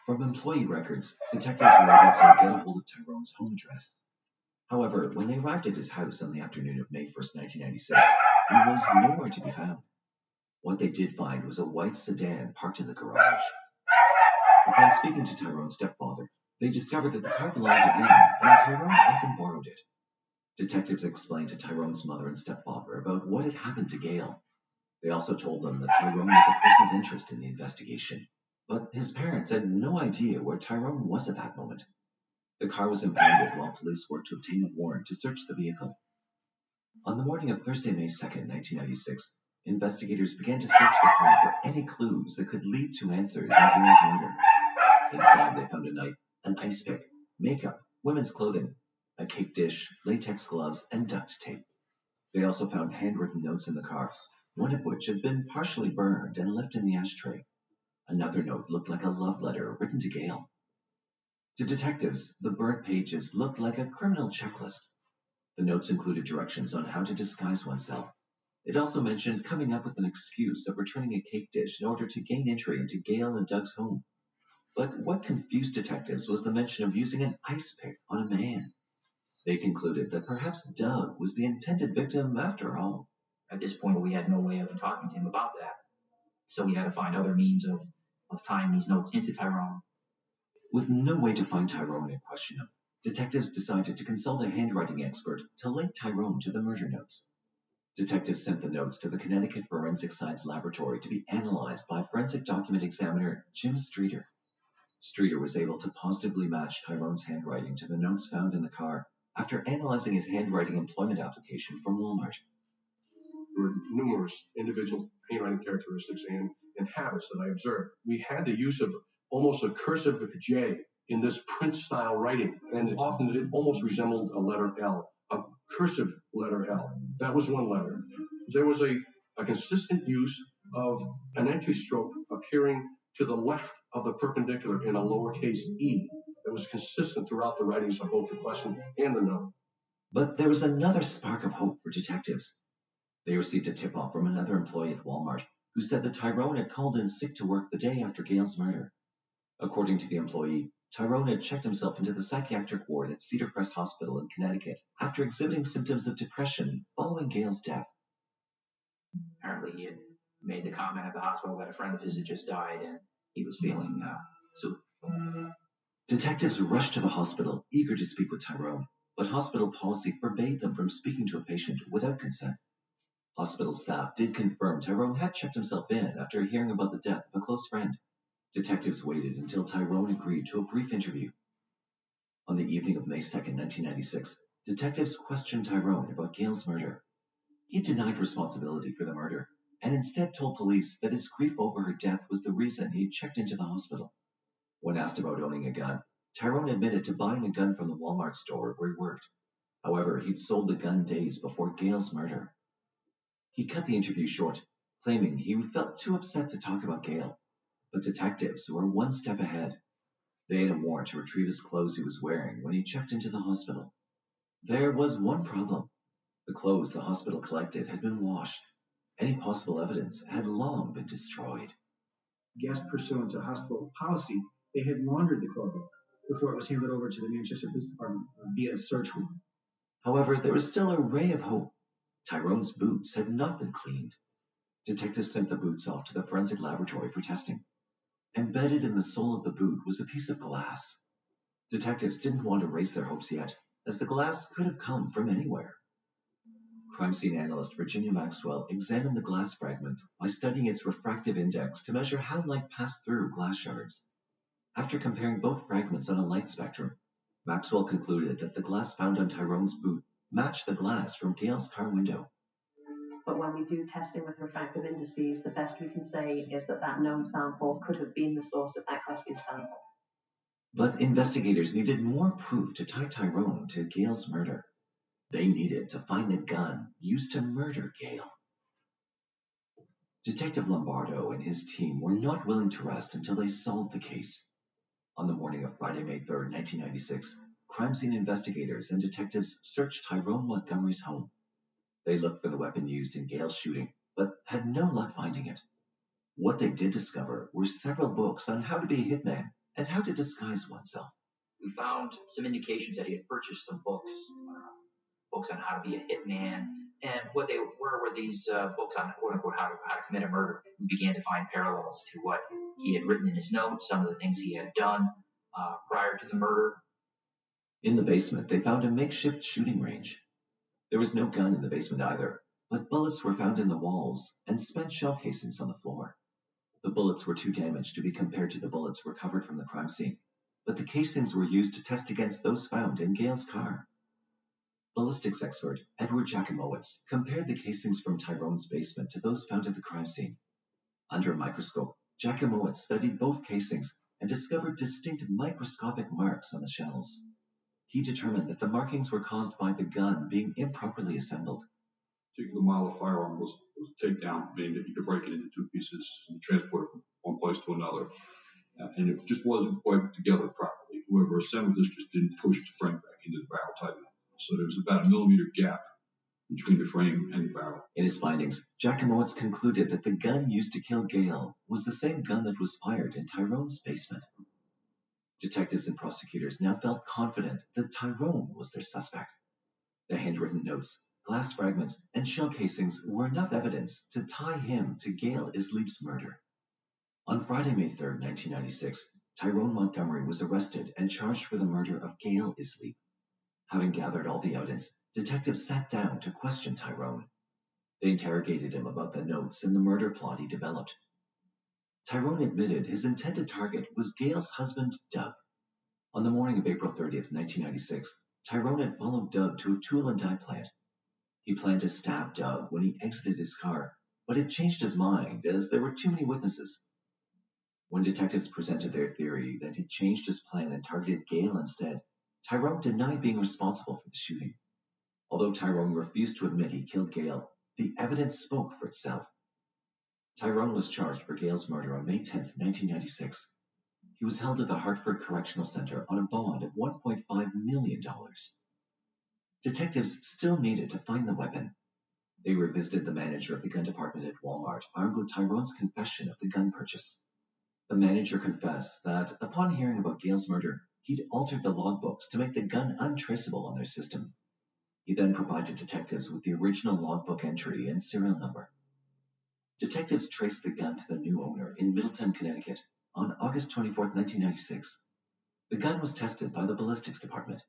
From employee records, detectives were able to get a hold of Tyrone's home address. However, when they arrived at his house on the afternoon of May 1st, 1996, he was nowhere to be found. What they did find was a white sedan parked in the garage. Upon speaking to Tyrone's stepfather, they discovered that the car belonged to him, and Tyrone often borrowed it. Detectives explained to Tyrone's mother and stepfather about what had happened to Gail. They also told them that Tyrone was a person of interest in the investigation, but his parents had no idea where Tyrone was at that moment. The car was impounded while police worked to obtain a warrant to search the vehicle. On the morning of Thursday, May 2nd, 1996, investigators began to search the car for any clues that could lead to answers in Gail's murder. Inside, they found a knife, an ice pick, makeup, women's clothing, a cake dish, latex gloves, and duct tape. They also found handwritten notes in the car, one of which had been partially burned and left in the ashtray. Another note looked like a love letter written to Gail. To detectives, the burnt pages looked like a criminal checklist. The notes included directions on how to disguise oneself. It also mentioned coming up with an excuse of returning a cake dish in order to gain entry into Gail and Doug's home. But what confused detectives was the mention of using an ice pick on a man. They concluded that perhaps Doug was the intended victim after all. At this point, we had no way of talking to him about that. So we had to find other means of tying these notes into Tyrone. With no way to find Tyrone and question him, detectives decided to consult a handwriting expert to link Tyrone to the murder notes. Detectives sent the notes to the Connecticut Forensic Science Laboratory to be analyzed by forensic document examiner Jim Streeter. Streeter was able to positively match Tyrone's handwriting to the notes found in the car after analyzing his handwriting employment application from Walmart. There were numerous individual handwriting characteristics and habits that I observed. We had the use of almost a cursive J in this print-style writing, and often it almost resembled a letter L, a cursive letter L. That was one letter. There was a consistent use of an entry stroke appearing to the left of the perpendicular in a lowercase e that was consistent throughout the writings of both the question and the note. But there was another spark of hope for detectives. They received a tip-off from another employee at Walmart who said that Tyrone had called in sick to work the day after Gail's murder. According to the employee, Tyrone had checked himself into the psychiatric ward at Cedar Crest Hospital in Connecticut after exhibiting symptoms of depression following Gail's death. Apparently, he had made the comment at the hospital that a friend of his had just died, and he was feeling Detectives rushed to the hospital, eager to speak with Tyrone, but hospital policy forbade them from speaking to a patient without consent. Hospital staff did confirm Tyrone had checked himself in after hearing about the death of a close friend. Detectives waited until Tyrone agreed to a brief interview. On the evening of May 2nd, 1996, detectives questioned Tyrone about Gail's murder. He denied responsibility for the murder, and instead told police that his grief over her death was the reason he checked into the hospital. When asked about owning a gun, Tyrone admitted to buying a gun from the Walmart store where he worked. However, he'd sold the gun days before Gail's murder. He cut the interview short, claiming he felt too upset to talk about Gail. But detectives were one step ahead. They had a warrant to retrieve his clothes he was wearing when he checked into the hospital. There was one problem. The clothes the hospital collected had been washed. Any possible evidence had long been destroyed. Guest pursuant to hospital policy, they had laundered the clothing before it was handed over to the Manchester Police Department via search warrant. However, there was still a ray of hope. Tyrone's boots had not been cleaned. Detectives sent the boots off to the forensic laboratory for testing. Embedded in the sole of the boot was a piece of glass. Detectives didn't want to raise their hopes yet, as the glass could have come from anywhere. Crime scene analyst Virginia Maxwell examined the glass fragment by studying its refractive index to measure how light passed through glass shards. After comparing both fragments on a light spectrum, Maxwell concluded that the glass found on Tyrone's boot matched the glass from Gail's car window. But when we do testing with refractive indices, the best we can say is that that known sample could have been the source of that costume sample. But investigators needed more proof to tie Tyrone to Gail's murder. They needed to find the gun used to murder Gail. Detective Lombardo and his team were not willing to rest until they solved the case. On the morning of Friday, May 3rd, 1996, crime scene investigators and detectives searched Tyrone Montgomery's home. They looked for the weapon used in Gale's shooting, but had no luck finding it. What they did discover were several books on how to be a hitman and how to disguise oneself. We found some indications that he had purchased some books on how to be a hitman, and what they were these books on quote unquote how to commit a murder. We began to find parallels to what he had written in his notes, some of the things he had done prior to the murder. In the basement, they found a makeshift shooting range. There was no gun in the basement either, but bullets were found in the walls and spent shell casings on the floor. The bullets were too damaged to be compared to the bullets recovered from the crime scene, but the casings were used to test against those found in Gale's car. Ballistics expert Edward Jacomowitz compared the casings from Tyrone's basement to those found at the crime scene. Under a microscope, Jacomowitz studied both casings and discovered distinct microscopic marks on the shells. He determined that the markings were caused by the gun being improperly assembled. A particular model of firearm was a takedown, meaning that you could break it into two pieces and transport it from one place to another. And it just wasn't quite together properly. Whoever assembled this just didn't push the frame back into the barrel tight enough. So there was about a millimeter gap between the frame and the barrel. In his findings, Jacomowitz concluded that the gun used to kill Gale was the same gun that was fired in Tyrone's basement. Detectives and prosecutors now felt confident that Tyrone was their suspect. The handwritten notes, glass fragments, and shell casings were enough evidence to tie him to Gale Isleep's murder. On Friday, May 3, 1996, Tyrone Montgomery was arrested and charged for the murder of Gale Isleep. Having gathered all the evidence, detectives sat down to question Tyrone. They interrogated him about the notes and the murder plot he developed. Tyrone admitted his intended target was Gale's husband, Doug. On the morning of April 30th, 1996, Tyrone had followed Doug to a tool and die plant. He planned to stab Doug when he exited his car, but had changed his mind as there were too many witnesses. When detectives presented their theory that he'd changed his plan and targeted Gale instead, Tyrone denied being responsible for the shooting. Although Tyrone refused to admit he killed Gale, the evidence spoke for itself. Tyrone was charged for Gale's murder on May 10, 1996. He was held at the Hartford Correctional Center on a bond of $1.5 million. Detectives still needed to find the weapon. They revisited the manager of the gun department at Walmart, armed with Tyrone's confession of the gun purchase. The manager confessed that, upon hearing about Gale's murder, he'd altered the logbooks to make the gun untraceable on their system. He then provided detectives with the original logbook entry and serial number. Detectives traced the gun to the new owner in Middletown, Connecticut, on August 24, 1996. The gun was tested by the ballistics department.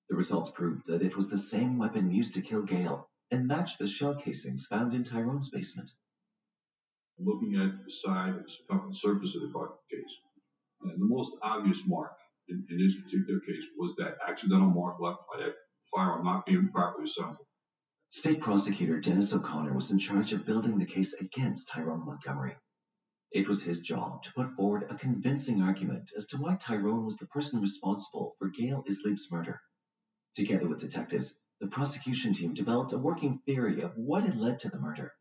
The results proved that it was the same weapon used to kill Gale and matched the shell casings found in Tyrone's basement. Looking at the side and circumference surface of the case, the most obvious mark in this particular case was that accidental mark left by that firearm not being properly assembled. State Prosecutor Dennis O'Connor was in charge of building the case against Tyrone Montgomery. It was his job to put forward a convincing argument as to why Tyrone was the person responsible for Gale Isleep's murder. Together with detectives, the prosecution team developed a working theory of what had led to the murder.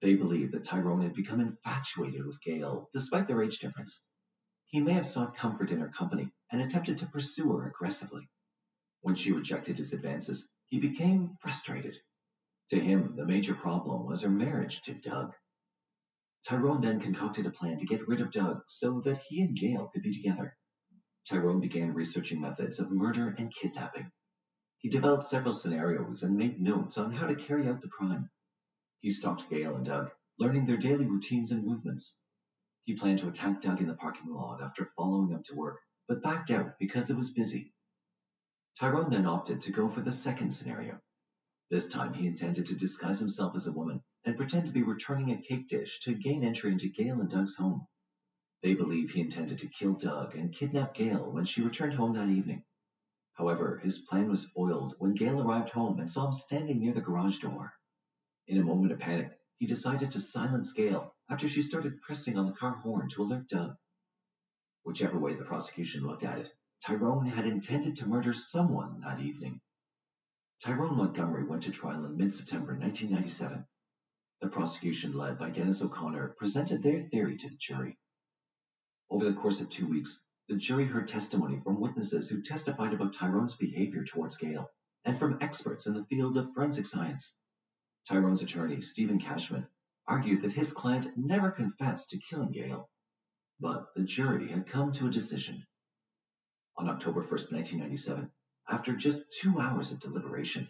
They believed that Tyrone had become infatuated with Gale, despite their age difference. He may have sought comfort in her company and attempted to pursue her aggressively. When she rejected his advances, he became frustrated. To him, the major problem was her marriage to Doug. Tyrone then concocted a plan to get rid of Doug so that he and Gale could be together. Tyrone began researching methods of murder and kidnapping. He developed several scenarios and made notes on how to carry out the crime. He stalked Gale and Doug, learning their daily routines and movements. He planned to attack Doug in the parking lot after following him to work, but backed out because it was busy. Tyrone then opted to go for the second scenario. This time he intended to disguise himself as a woman and pretend to be returning a cake dish to gain entry into Gale and Doug's home. They believe he intended to kill Doug and kidnap Gale when she returned home that evening. However, his plan was foiled when Gale arrived home and saw him standing near the garage door. In a moment of panic, he decided to silence Gale after she started pressing on the car horn to alert Doug. Whichever way the prosecution looked at it, Tyrone had intended to murder someone that evening. Tyrone Montgomery went to trial in mid-September 1997. The prosecution, led by Dennis O'Connor, presented their theory to the jury. Over the course of 2 weeks, the jury heard testimony from witnesses who testified about Tyrone's behavior towards Gale. and from experts in the field of forensic science. Tyrone's attorney, Stephen Cashman, argued that his client never confessed to killing Gail, but the jury had come to a decision. On October 1st, 1997, after just 2 hours of deliberation,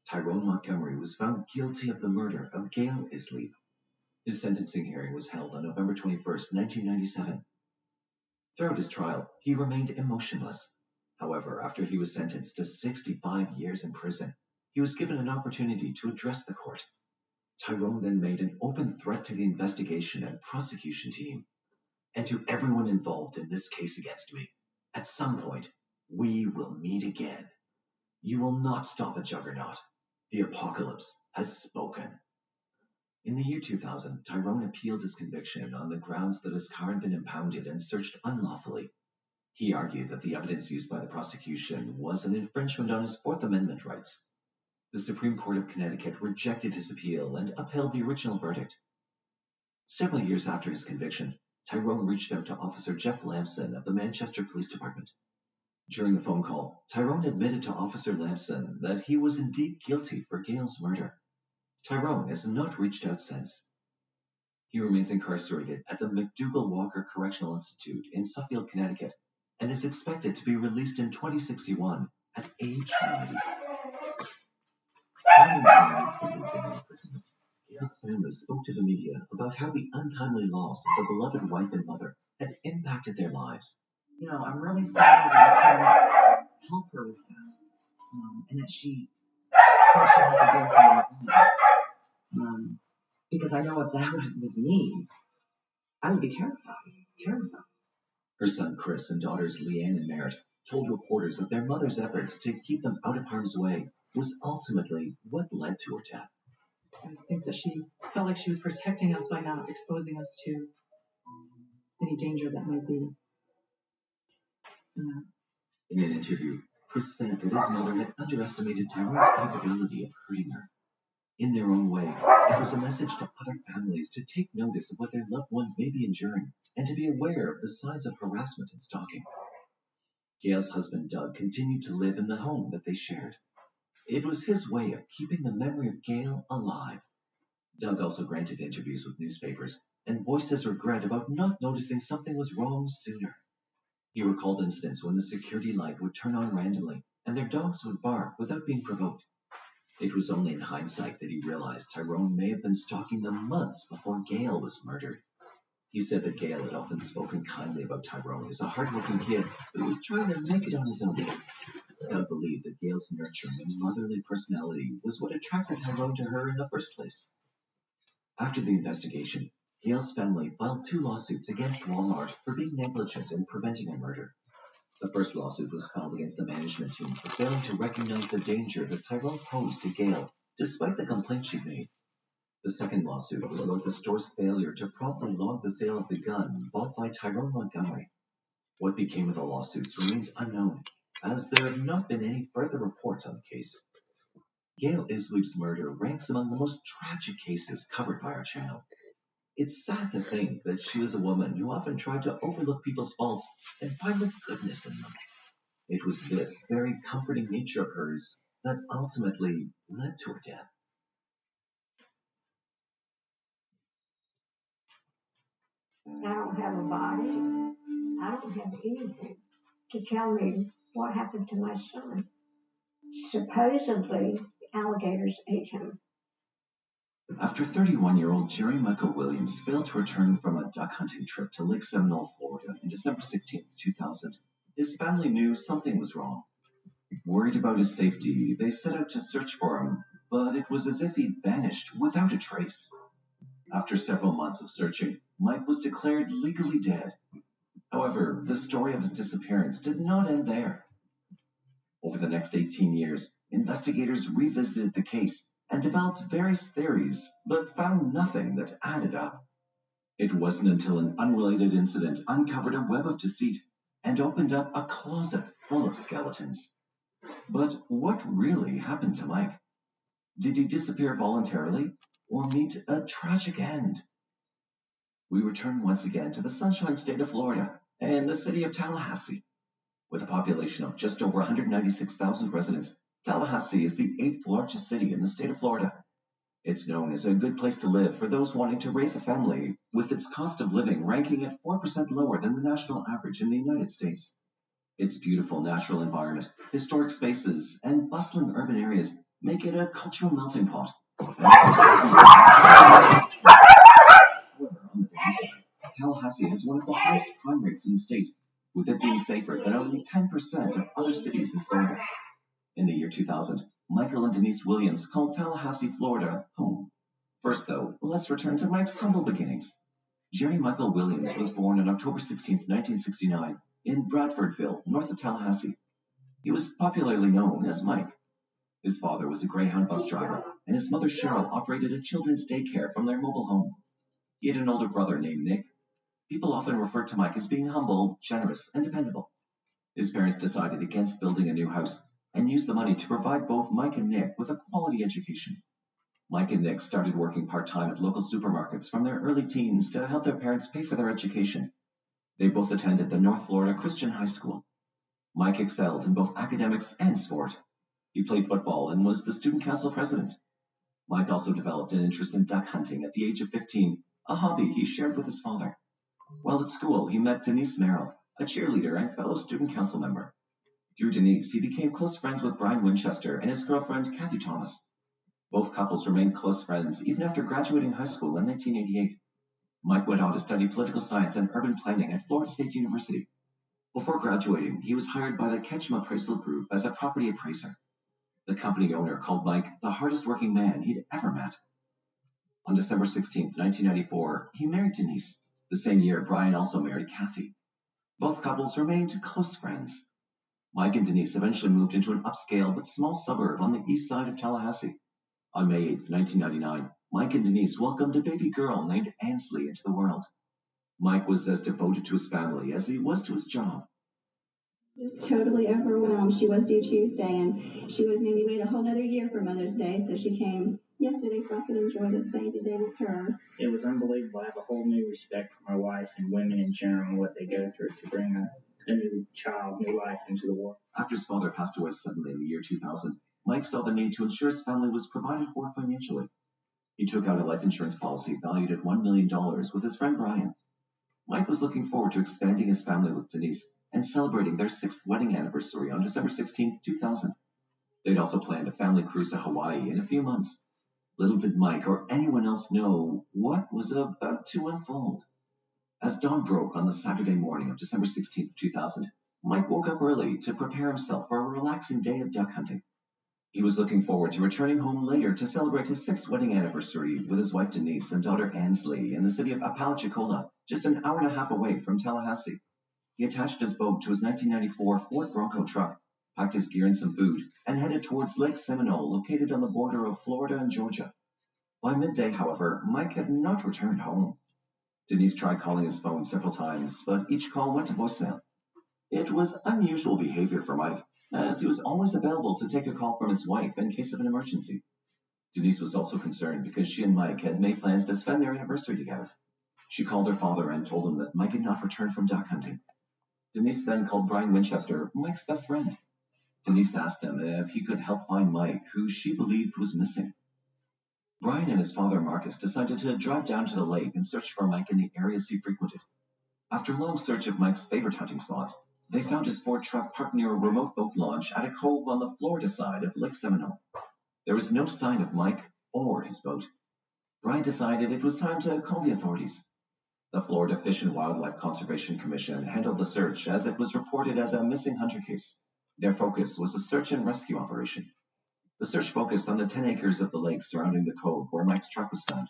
Tyrone Montgomery was found guilty of the murder of Gail Isley. His sentencing hearing was held on November 21st, 1997. Throughout his trial, he remained emotionless. However, after he was sentenced to 65 years in prison, he was given an opportunity to address the court. Tyrone then made an open threat to the investigation and prosecution team, and to everyone involved in this case against me. At some point, we will meet again. You will not stop a juggernaut. The apocalypse has spoken. In the year 2000, Tyrone appealed his conviction on the grounds that his car had been impounded and searched unlawfully. He argued that the evidence used by the prosecution was an infringement on his Fourth Amendment rights. The Supreme Court of Connecticut rejected his appeal and upheld the original verdict. Several years after his conviction, Tyrone reached out to Officer Jeff Lamson of the Manchester Police Department. During the phone call, Tyrone admitted to Officer Lamson that he was indeed guilty for Gail's murder. Tyrone has not reached out since. He remains incarcerated at the McDougall Walker Correctional Institute in Suffield, Connecticut, and is expected to be released in 2061 at age 90. Gail's family spoke to the media about how the untimely loss of the beloved wife and mother had impacted their lives. You know, I'm really sorry that I couldn't help her with that, and that she had to deal with that alone. Because I know if that was me, I would be terrified. Her son Chris and daughters Leanne and Merritt told reporters that their mother's efforts to keep them out of harm's way was ultimately what led to her death. I think that she felt like she was protecting us by not exposing us to any danger that might be. In an interview, Chris said that his mother had underestimated Tyrone's capability of hurting her. In their own way, it was a message to other families to take notice of what their loved ones may be enduring and to be aware of the signs of harassment and stalking. Gail's husband Doug continued to live in the home that they shared. It was his way of keeping the memory of Gail alive. Doug also granted interviews with newspapers and voiced his regret about not noticing something was wrong sooner. He recalled incidents when the security light would turn on randomly and their dogs would bark without being provoked. It was only in hindsight that he realized Tyrone may have been stalking them months before Gail was murdered. He said that Gail had often spoken kindly about Tyrone as a hardworking kid who was trying to make it on his own. Doug believed that Gail's nurturing and motherly personality was what attracted Tyrone to her in the first place. After the investigation, Gail's family filed 2 lawsuits against Walmart for being negligent in preventing a murder. The first lawsuit was filed against the management team for failing to recognize the danger that Tyrone posed to Gail, despite the complaint she'd made. The second lawsuit was about the store's failure to promptly log the sale of the gun bought by Tyrone Montgomery. What became of the lawsuits remains unknown, as there have not been any further reports on the case. Gail Isley's murder ranks among the most tragic cases covered by our channel. It's sad to think that she was a woman who often tried to overlook people's faults and find the goodness in them. It was this very comforting nature of hers that ultimately led to her death. I don't have a body. I don't have anything to tell me what happened to my son. Supposedly, alligators ate him. After 31-year-old Jerry Michael Williams failed to return from a duck hunting trip to Lake Seminole, Florida on December 16, 2000, his family knew something was wrong. Worried about his safety, they set out to search for him, but it was as if he'd vanished without a trace. After several months of searching, Mike was declared legally dead. However, the story of his disappearance did not end there. Over the next 18 years, investigators revisited the case and developed various theories, but found nothing that added up. It wasn't until an unrelated incident uncovered a web of deceit and opened up a closet full of skeletons. But what really happened to Mike? Did he disappear voluntarily or meet a tragic end? We return once again to the Sunshine State of Florida and the city of Tallahassee. With a population of just over 196,000 residents, Tallahassee is the 8th largest city in the state of Florida. It's known as a good place to live for those wanting to raise a family, with its cost of living ranking at 4% lower than the national average in the United States. Its beautiful natural environment, historic spaces, and bustling urban areas make it a cultural melting pot. However, on the downside, Tallahassee has one of the highest crime rates in the state, with it being safer than only 10% of other cities in Florida. In the year 2000, Michael and Denise Williams called Tallahassee, Florida, home. First, though, let's return to Mike's humble beginnings. Jerry Michael Williams was born on October 16, 1969, in Bradfordville, north of Tallahassee. He was popularly known as Mike. His father was a Greyhound bus driver, and his mother Cheryl operated a children's daycare from their mobile home. He had an older brother named Nick. People often referred to Mike as being humble, generous, and dependable. His parents decided against building a new house and used the money to provide both Mike and Nick with a quality education. Mike and Nick started working part-time at local supermarkets from their early teens to help their parents pay for their education. They both attended the North Florida Christian High School. Mike excelled in both academics and sport. He played football and was the student council president. Mike also developed an interest in duck hunting at the age of 15, a hobby he shared with his father. While at school, he met Denise Merrill, a cheerleader and fellow student council member. Through Denise, he became close friends with Brian Winchester and his girlfriend, Kathy Thomas. Both couples remained close friends even after graduating high school in 1988. Mike went on to study political science and urban planning at Florida State University. Before graduating, he was hired by the Ketchum Appraisal Group as a property appraiser. The company owner called Mike the hardest working man he'd ever met. On December 16, 1994, he married Denise. The same year, Brian also married Kathy. Both couples remained close friends. Mike and Denise eventually moved into an upscale but small suburb on the east side of Tallahassee. On May 8, 1999, Mike and Denise welcomed a baby girl named Ansley into the world. Mike was as devoted to his family as he was to his job. Just totally overwhelmed. She was due Tuesday, and she would maybe wait a whole other year for Mother's Day, so she came yesterday so I could enjoy this baby day with her. It was unbelievable. I have a whole new respect for my wife and women in general and what they go through to bring a new child, new life into the world. After his father passed away suddenly in the year 2000, Mike saw the need to ensure his family was provided for financially. He took out a life insurance policy valued at $1 million with his friend Brian. Mike was looking forward to expanding his family with Denise and celebrating their 6th wedding anniversary on December 16, 2000. They'd also planned a family cruise to Hawaii in a few months. Little did Mike or anyone else know what was about to unfold. As dawn broke on the Saturday morning of December 16, 2000, Mike woke up early to prepare himself for a relaxing day of duck hunting. He was looking forward to returning home later to celebrate his 6th wedding anniversary with his wife Denise and daughter Ansley in the city of Apalachicola, just an hour and a half away from Tallahassee. He attached his boat to his 1994 Ford Bronco truck, packed his gear and some food, and headed towards Lake Seminole, located on the border of Florida and Georgia. By midday, however, Mike had not returned home. Denise tried calling his phone several times, but each call went to voicemail. It was unusual behavior for Mike, as he was always available to take a call from his wife in case of an emergency. Denise was also concerned because she and Mike had made plans to spend their anniversary together. She called her father and told him that Mike had not returned from duck hunting. Denise then called Brian Winchester, Mike's best friend. Denise asked him if he could help find Mike, who she believed was missing. Brian and his father Marcus decided to drive down to the lake and search for Mike in the areas he frequented. After a long search of Mike's favorite hunting spots, they found his Ford truck parked near a remote boat launch at a cove on the Florida side of Lake Seminole. There was no sign of Mike or his boat. Brian decided it was time to call the authorities. The Florida Fish and Wildlife Conservation Commission handled the search as it was reported as a missing hunter case. Their focus was a search and rescue operation. The search focused on the 10 acres of the lake surrounding the cove where Mike's truck was found.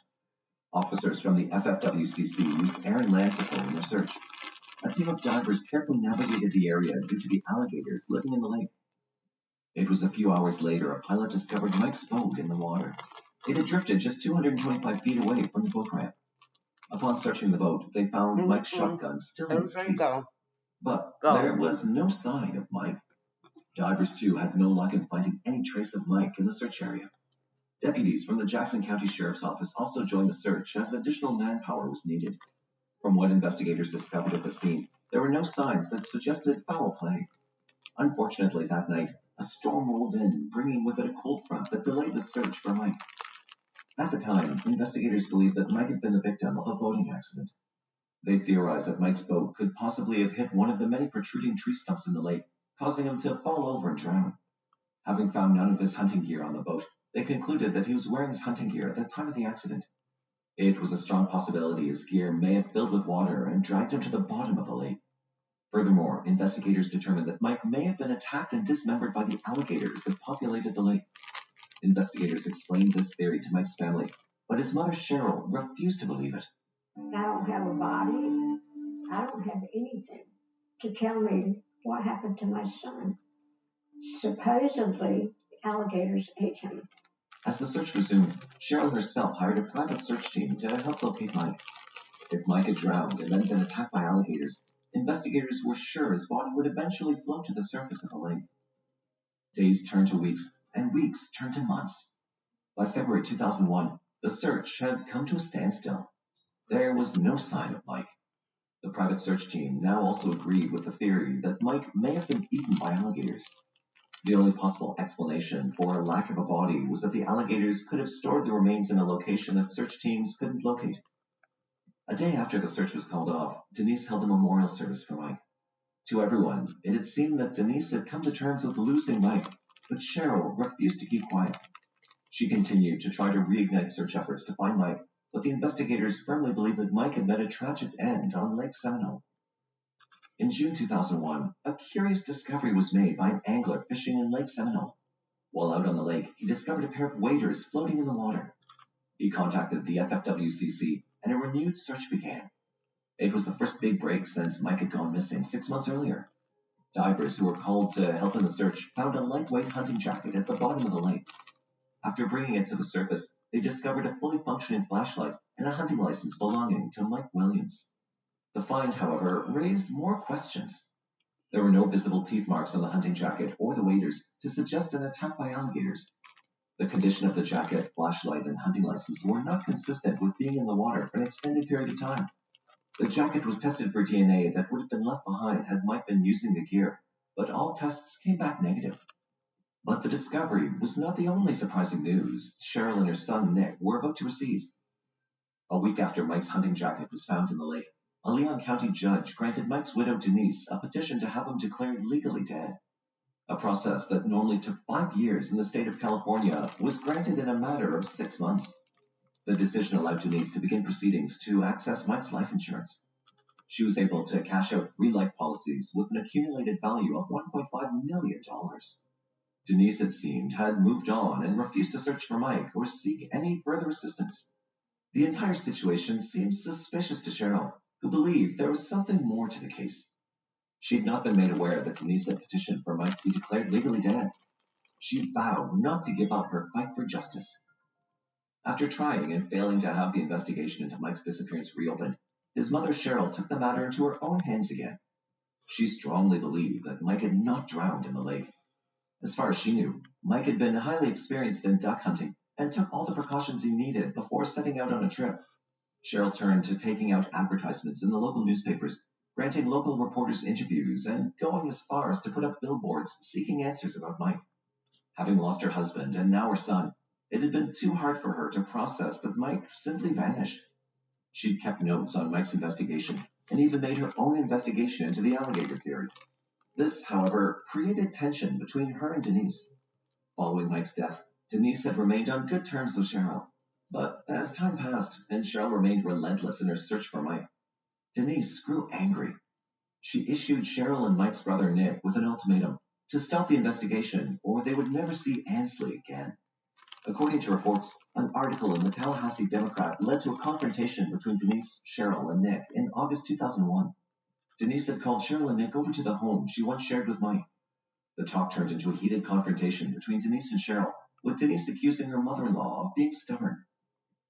Officers from the FFWCC used air and land support in their search. A team of divers carefully navigated the area due to the alligators living in the lake. It was a few hours later a pilot discovered Mike's boat in the water. It had drifted just 225 feet away from the boat ramp. Upon searching the boat, they found Mike's shotgun still in its case. But there was no sign of Mike. Divers, too, had no luck in finding any trace of Mike in the search area. Deputies from the Jackson County Sheriff's Office also joined the search as additional manpower was needed. From what investigators discovered at the scene, there were no signs that suggested foul play. Unfortunately, that night, A storm rolled in, bringing with it a cold front that delayed the search for Mike. At the time, investigators believed that Mike had been the victim of a boating accident. They theorized that Mike's boat could possibly have hit one of the many protruding tree stumps in the lake, causing him to fall over and drown. Having found none of his hunting gear on the boat, they concluded that he was wearing his hunting gear at the time of the accident. It was a strong possibility his gear may have filled with water and dragged him to the bottom of the lake. Furthermore, investigators determined that Mike may have been attacked and dismembered by the alligators that populated the lake. Investigators explained this theory to Mike's family, but his mother Cheryl refused to believe it. I don't have a body. I don't have anything to tell me what happened to my son. Supposedly, alligators ate him. As the search resumed, Cheryl herself hired a private search team to help locate Mike. If Mike had drowned and then been attacked by alligators, investigators were sure his body would eventually float to the surface of the lake. Days turned to weeks, and weeks turned to months. By February 2001, the search had come to a standstill. There was no sign of Mike. The private search team now also agreed with the theory that Mike may have been eaten by alligators. The only possible explanation for a lack of a body was that the alligators could have stored the remains in a location that search teams couldn't locate. A day after the search was called off, Denise held a memorial service for Mike. To everyone, it had seemed that Denise had come to terms with losing Mike, but Cheryl refused to keep quiet. She continued to try to reignite search efforts to find Mike, but the investigators firmly believed that Mike had met a tragic end on Lake Seminole. In June 2001, a curious discovery was made by an angler fishing in Lake Seminole. While out on the lake, he discovered a pair of waders floating in the water. He contacted the FFWCC, and a renewed search began. It was the first big break since Mike had gone missing 6 months earlier. Divers who were called to help in the search found a lightweight hunting jacket at the bottom of the lake. After bringing it to the surface, they discovered a fully functioning flashlight and a hunting license belonging to Mike Williams. The find, however, raised more questions. There were no visible teeth marks on the hunting jacket or the waders to suggest an attack by alligators. The condition of the jacket, flashlight, and hunting license were not consistent with being in the water for an extended period of time. The jacket was tested for DNA that would have been left behind had Mike been using the gear, but all tests came back negative. But the discovery was not the only surprising news Cheryl and her son Nick were about to receive. A week after Mike's hunting jacket was found in the lake, a Leon County judge granted Mike's widow Denise a petition to have him declared legally dead. A process that normally took 5 years in the state of California was granted in a matter of 6 months. The decision allowed Denise to begin proceedings to access Mike's life insurance. She was able to cash out 3 life policies with an accumulated value of $1.5 million. Denise, it seemed, had moved on and refused to search for Mike or seek any further assistance. The entire situation seemed suspicious to Cheryl, who believed there was something more to the case. She had not been made aware that Denise had petitioned for Mike to be declared legally dead. She vowed not to give up her fight for justice. After trying and failing to have the investigation into Mike's disappearance reopened, his mother Cheryl took the matter into her own hands again. She strongly believed that Mike had not drowned in the lake. As far as she knew, Mike had been highly experienced in duck hunting and took all the precautions he needed before setting out on a trip. Cheryl turned to taking out advertisements in the local newspapers, granting local reporters interviews, and going as far as to put up billboards seeking answers about Mike. Having lost her husband and now her son, it had been too hard for her to process that Mike simply vanished. She'd kept notes on Mike's investigation and even made her own investigation into the alligator theory. This, however, created tension between her and Denise. Following Mike's death, Denise had remained on good terms with Cheryl. But as time passed and Cheryl remained relentless in her search for Mike, Denise grew angry. She issued Cheryl and Mike's brother Nick with an ultimatum to stop the investigation or they would never see Ansley again. According to reports, an article in the Tallahassee Democrat led to a confrontation between Denise, Cheryl, and Nick in August 2001. Denise had called Cheryl and Nick over to the home she once shared with Mike. The talk turned into a heated confrontation between Denise and Cheryl, with Denise accusing her mother-in-law of being stubborn.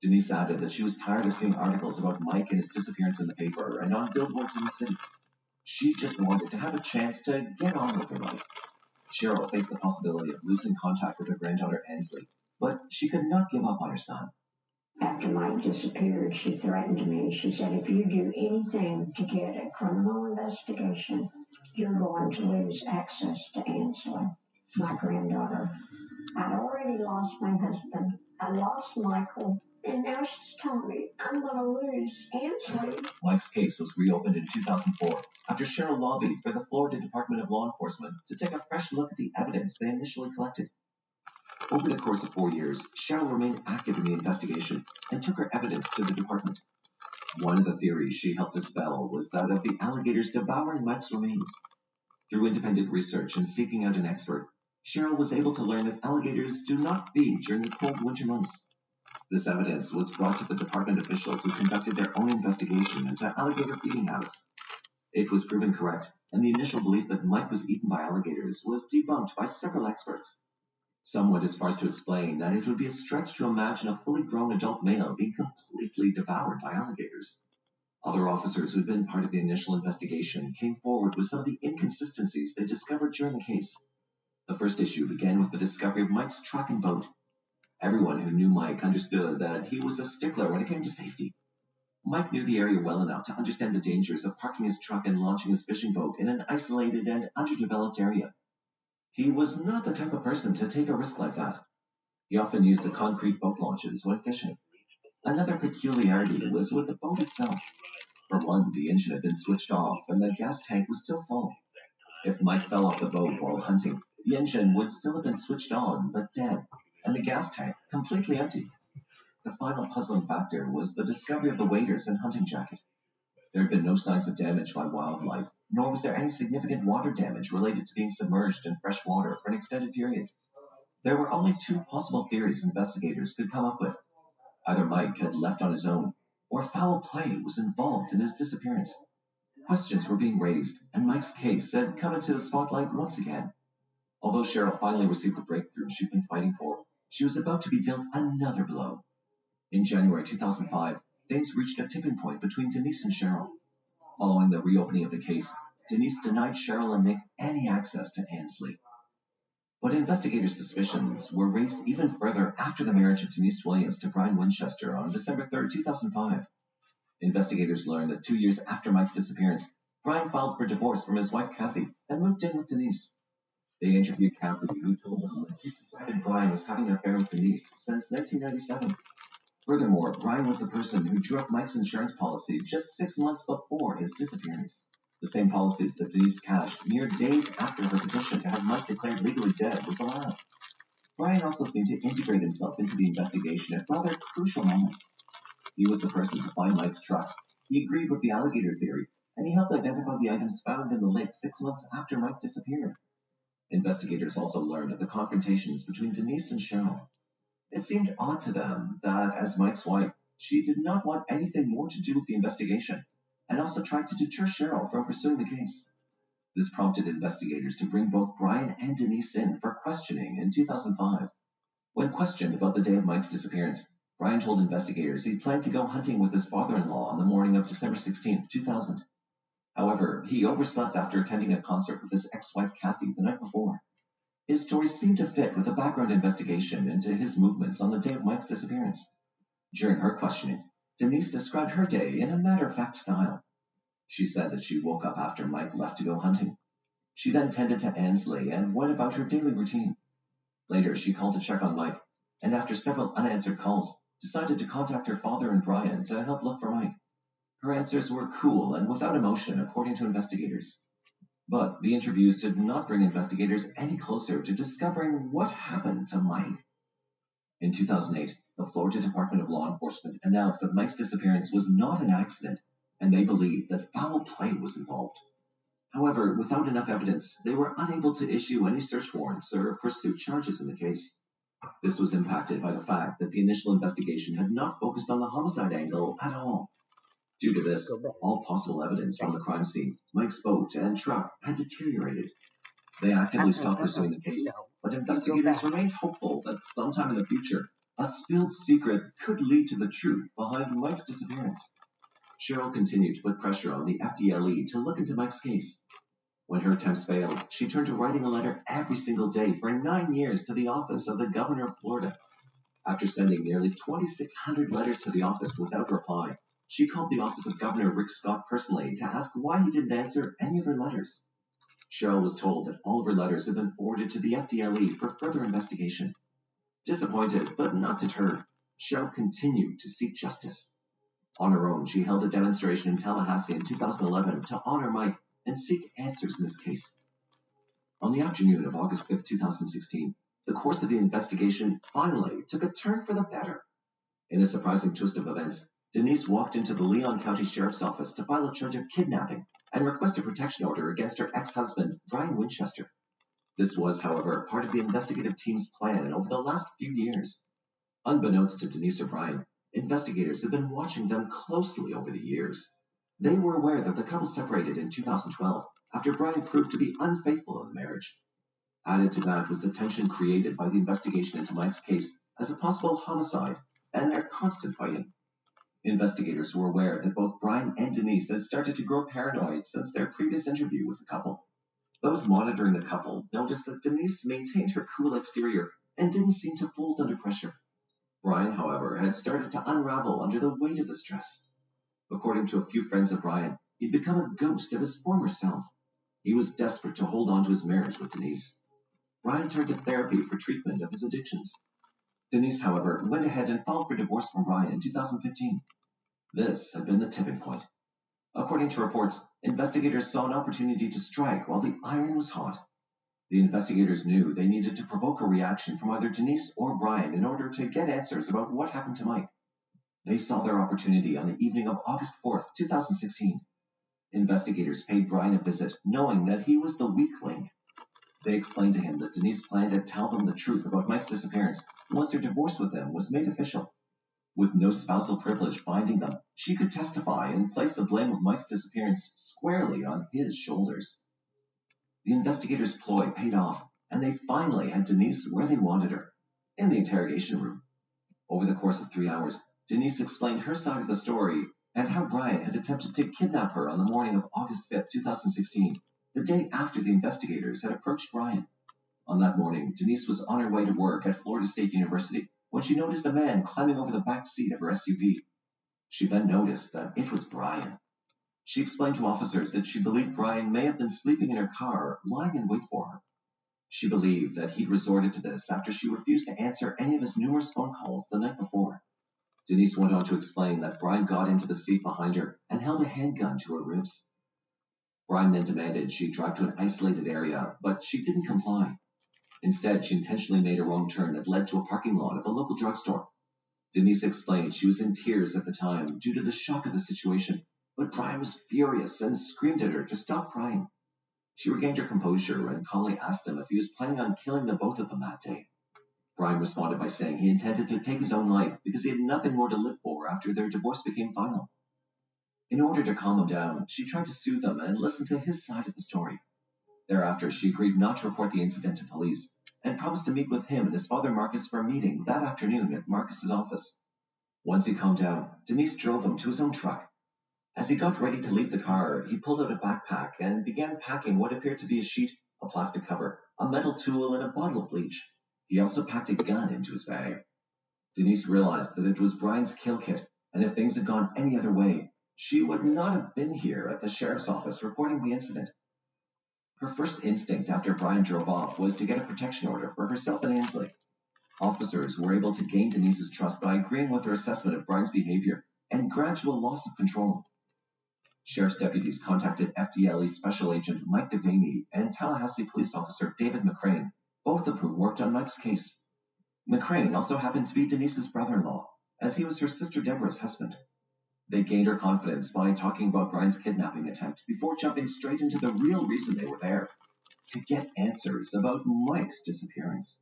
Denise added that she was tired of seeing articles about Mike and his disappearance in the paper and on billboards in the city. She just wanted to have a chance to get on with her life. Cheryl faced the possibility of losing contact with her granddaughter Ansley, but she could not give up on her son. After Mike disappeared, she threatened me. She said, if you do anything to get a criminal investigation, you're going to lose access to Ansley. my granddaughter. I'd already lost my husband. I lost Michael. And now she's telling me I'm going to lose Ansley. Mike's case was reopened in 2004 after Cheryl lobbied for the Florida Department of Law Enforcement to take a fresh look at the evidence they initially collected. Over the course of 4 years, Cheryl remained active in the investigation and took her evidence to the department. One of the theories she helped dispel was that of the alligators devouring Mike's remains. Through independent research and seeking out an expert, Cheryl was able to learn that alligators do not feed during the cold winter months. This evidence was brought to the department officials who conducted their own investigation into alligator feeding habits. It was proven correct, and the initial belief that Mike was eaten by alligators was debunked by several experts. Some went as far as to explain that it would be a stretch to imagine a fully grown adult male being completely devoured by alligators. Other officers who had been part of the initial investigation came forward with some of the inconsistencies they discovered during the case. The first issue began with the discovery of Mike's truck and boat. Everyone who knew Mike understood that he was a stickler when it came to safety. Mike knew the area well enough to understand the dangers of parking his truck and launching his fishing boat in an isolated and underdeveloped area. He was not the type of person to take a risk like that. He often used the concrete boat launches when fishing. Another peculiarity was with the boat itself. For one, the engine had been switched off and the gas tank was still full. If Mike fell off the boat while hunting, the engine would still have been switched on but dead, and the gas tank completely empty. The final puzzling factor was the discovery of the waders and hunting jacket. There had been no signs of damage by wildlife, nor was there any significant water damage related to being submerged in fresh water for an extended period. There were only two possible theories investigators could come up with. Either Mike had left on his own, or foul play was involved in his disappearance. Questions were being raised, and Mike's case had come into the spotlight once again. Although Cheryl finally received the breakthrough she'd been fighting for, she was about to be dealt another blow. In January 2005, things reached a tipping point between Denise and Cheryl. Following the reopening of the case, Denise denied Cheryl and Nick any access to Ansley. But investigators' suspicions were raised even further after the marriage of Denise Williams to Brian Winchester on December 3, 2005. Investigators learned that 2 years after Mike's disappearance, Brian filed for divorce from his wife Kathy and moved in with Denise. They interviewed Kathy, who told them that she suspected Brian was having an affair with Denise since 1997. Furthermore, Brian was the person who drew up Mike's insurance policy just 6 months before his disappearance. The same policies that Denise cashed mere days after her petition to have Mike declared legally dead was allowed. Brian also seemed to integrate himself into the investigation at rather crucial moments. He was the person to find Mike's truck. He agreed with the alligator theory, and he helped identify the items found in the lake 6 months after Mike disappeared. Investigators also learned of the confrontations between Denise and Cheryl. It seemed odd to them that, as Mike's wife, she did not want anything more to do with the investigation, and also tried to deter Cheryl from pursuing the case. This prompted investigators to bring both Brian and Denise in for questioning in 2005. When questioned about the day of Mike's disappearance, Brian told investigators he planned to go hunting with his father-in-law on the morning of December 16, 2000. However, he overslept after attending a concert with his ex-wife Kathy the night before. His story seemed to fit with a background investigation into his movements on the day of Mike's disappearance. During her questioning, Denise described her day in a matter-of-fact style. She said that she woke up after Mike left to go hunting. She then tended to Ansley and went about her daily routine. Later, she called to check on Mike, and after several unanswered calls, decided to contact her father and Brian to help look for Mike. Her answers were cool and without emotion, according to investigators. But the interviews did not bring investigators any closer to discovering what happened to Mike. In 2008, the Florida Department of Law Enforcement announced that Mike's disappearance was not an accident, and they believed that foul play was involved. However, without enough evidence, they were unable to issue any search warrants or pursue charges in the case. This was impacted by the fact that the initial investigation had not focused on the homicide angle at all. Due to this, all possible evidence from the crime scene, Mike's boat and truck, had deteriorated. They actively stopped pursuing the case, but investigators remained hopeful that sometime in the future, a spilled secret could lead to the truth behind Mike's disappearance. Cheryl continued to put pressure on the FDLE to look into Mike's case. When her attempts failed, she turned to writing a letter every single day for 9 years to the office of the governor of Florida. After sending nearly 2,600 letters to the office without reply, she called the office of Governor Rick Scott personally to ask why he didn't answer any of her letters. Cheryl was told that all of her letters had been forwarded to the FDLE for further investigation. Disappointed, but not deterred, Cheryl continued to seek justice. On her own, she held a demonstration in Tallahassee in 2011 to honor Mike and seek answers in this case. On the afternoon of August 5, 2016, the course of the investigation finally took a turn for the better. In a surprising twist of events, Denise walked into the Leon County Sheriff's Office to file a charge of kidnapping and request a protection order against her ex-husband, Brian Winchester. This was, however, part of the investigative team's plan over the last few years. Unbeknownst to Denise or Brian, investigators have been watching them closely over the years. They were aware that the couple separated in 2012 after Brian proved to be unfaithful in the marriage. Added to that was the tension created by the investigation into Mike's case as a possible homicide and their constant fighting. Investigators were aware that both Brian and Denise had started to grow paranoid since their previous interview with the couple. Those monitoring the couple noticed that Denise maintained her cool exterior and didn't seem to fold under pressure. Brian, however, had started to unravel under the weight of the stress. According to a few friends of Brian, he'd become a ghost of his former self. He was desperate to hold on to his marriage with Denise. Brian turned to therapy for treatment of his addictions. Denise, however, went ahead and filed for divorce from Brian in 2015. This had been the tipping point. According to reports, investigators saw an opportunity to strike while the iron was hot. The investigators knew they needed to provoke a reaction from either Denise or Brian in order to get answers about what happened to Mike. They saw their opportunity on the evening of August 4th, 2016. Investigators paid Brian a visit, knowing that he was the weak link. They explained to him that Denise planned to tell them the truth about Mike's disappearance once her divorce with him was made official. With no spousal privilege binding them, she could testify and place the blame of Mike's disappearance squarely on his shoulders. The investigators' ploy paid off, and they finally had Denise where they wanted her, in the interrogation room. Over the course of 3 hours, Denise explained her side of the story and how Brian had attempted to kidnap her on the morning of August 5, 2016, the day after the investigators had approached Brian. On that morning, Denise was on her way to work at Florida State University when she noticed a man climbing over the back seat of her SUV. She then noticed that it was Brian. She explained to officers that she believed Brian may have been sleeping in her car, lying in wait for her. She believed that he'd resorted to this after she refused to answer any of his numerous phone calls the night before. Denise went on to explain that Brian got into the seat behind her and held a handgun to her ribs. Brian then demanded she drive to an isolated area, but she didn't comply. Instead, she intentionally made a wrong turn that led to a parking lot of a local drugstore. Denise explained she was in tears at the time due to the shock of the situation, but Brian was furious and screamed at her to stop crying. She regained her composure and calmly asked him if he was planning on killing the both of them that day. Brian responded by saying he intended to take his own life because he had nothing more to live for after their divorce became final. In order to calm him down, she tried to soothe him and listen to his side of the story. Thereafter, she agreed not to report the incident to police and promised to meet with him and his father Marcus for a meeting that afternoon at Marcus's office. Once he calmed down, Denise drove him to his own truck. As he got ready to leave the car, he pulled out a backpack and began packing what appeared to be a sheet, a plastic cover, a metal tool, and a bottle of bleach. He also packed a gun into his bag. Denise realized that it was Brian's kill kit, and if things had gone any other way, she would not have been here at the sheriff's office reporting the incident. Her first instinct after Brian drove off was to get a protection order for herself and Ainsley. Officers were able to gain Denise's trust by agreeing with her assessment of Brian's behavior and gradual loss of control. Sheriff's deputies contacted FDLE Special Agent Mike Devaney and Tallahassee Police Officer David McCrane, both of whom worked on Mike's case. McCrane also happened to be Denise's brother-in-law, as he was her sister Deborah's husband. They gained her confidence by talking about Brian's kidnapping attempt before jumping straight into the real reason they were there, to get answers about Mike's disappearance.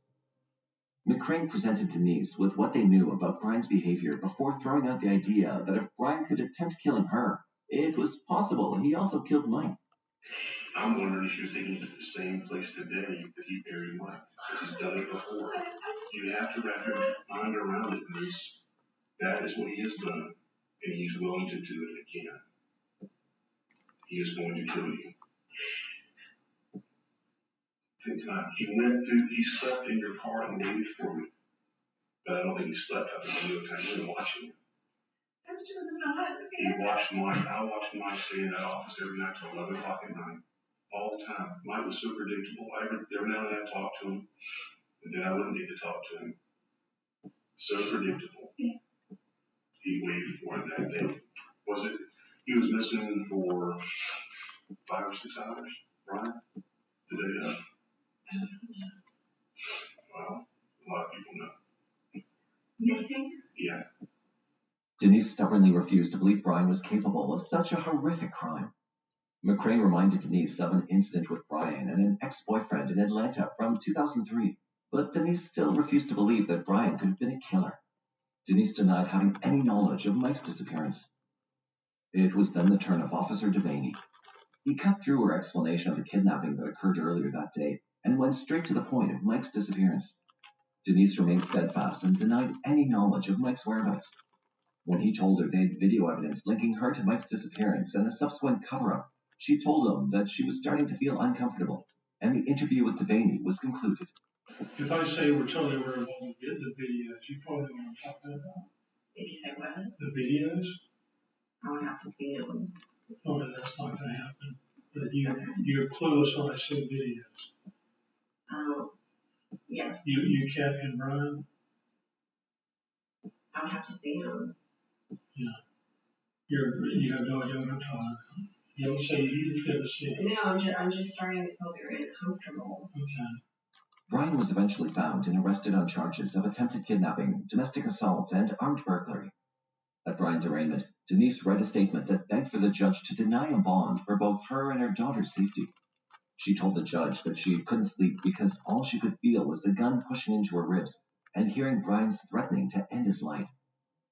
McCrane presented Denise with what they knew about Brian's behavior before throwing out the idea that if Brian could attempt killing her, it was possible he also killed Mike. I'm wondering if she was taking it to the same place today that he buried Mike, because he's done it before. You have to wrap your mind around it, Denise. That is what he has done, and he's willing to do it again. He is going to kill you. Think not. He slept in your car and waited for me. But I don't think he slept out the window time. He was watching you. He watched Mike. I watched Mike stay in that office every night till 11 o'clock at night, all the time. Mike was so predictable. Every now and then I talked to him, and then I wouldn't need to talk to him. So predictable. He waited for it that day. Was it? He was missing for 5 or 6 hours, Brian? The day of? Well, a lot of people know. Missing? Yeah. Denise stubbornly refused to believe Brian was capable of such a horrific crime. McCrane reminded Denise of an incident with Brian and an ex-boyfriend in Atlanta from 2003, but Denise still refused to believe that Brian could have been a killer. Denise denied having any knowledge of Mike's disappearance. It was then the turn of Officer Devaney. He cut through her explanation of the kidnapping that occurred earlier that day and went straight to the point of Mike's disappearance. Denise remained steadfast and denied any knowledge of Mike's whereabouts. When he told her they had video evidence linking her to Mike's disappearance and a subsequent cover-up, she told him that she was starting to feel uncomfortable, and the interview with Devaney was concluded. If I say we're totally aware of what we did, the videos, you probably don't want to talk about that. Did you say what? The videos? I would have to see it. Oh, that's not going to happen. But you're clueless when I say videos. Yeah. You, Kathy and Brian? I would have to see them. Yeah. You have no idea what I'm talking about. You don't say you've never seen it. No, I'm just starting to feel very uncomfortable. Okay. Brian was eventually found and arrested on charges of attempted kidnapping, domestic assault, and armed burglary. At Brian's arraignment, Denise read a statement that begged for the judge to deny a bond for both her and her daughter's safety. She told the judge that she couldn't sleep because all she could feel was the gun pushing into her ribs and hearing Brian's threatening to end his life.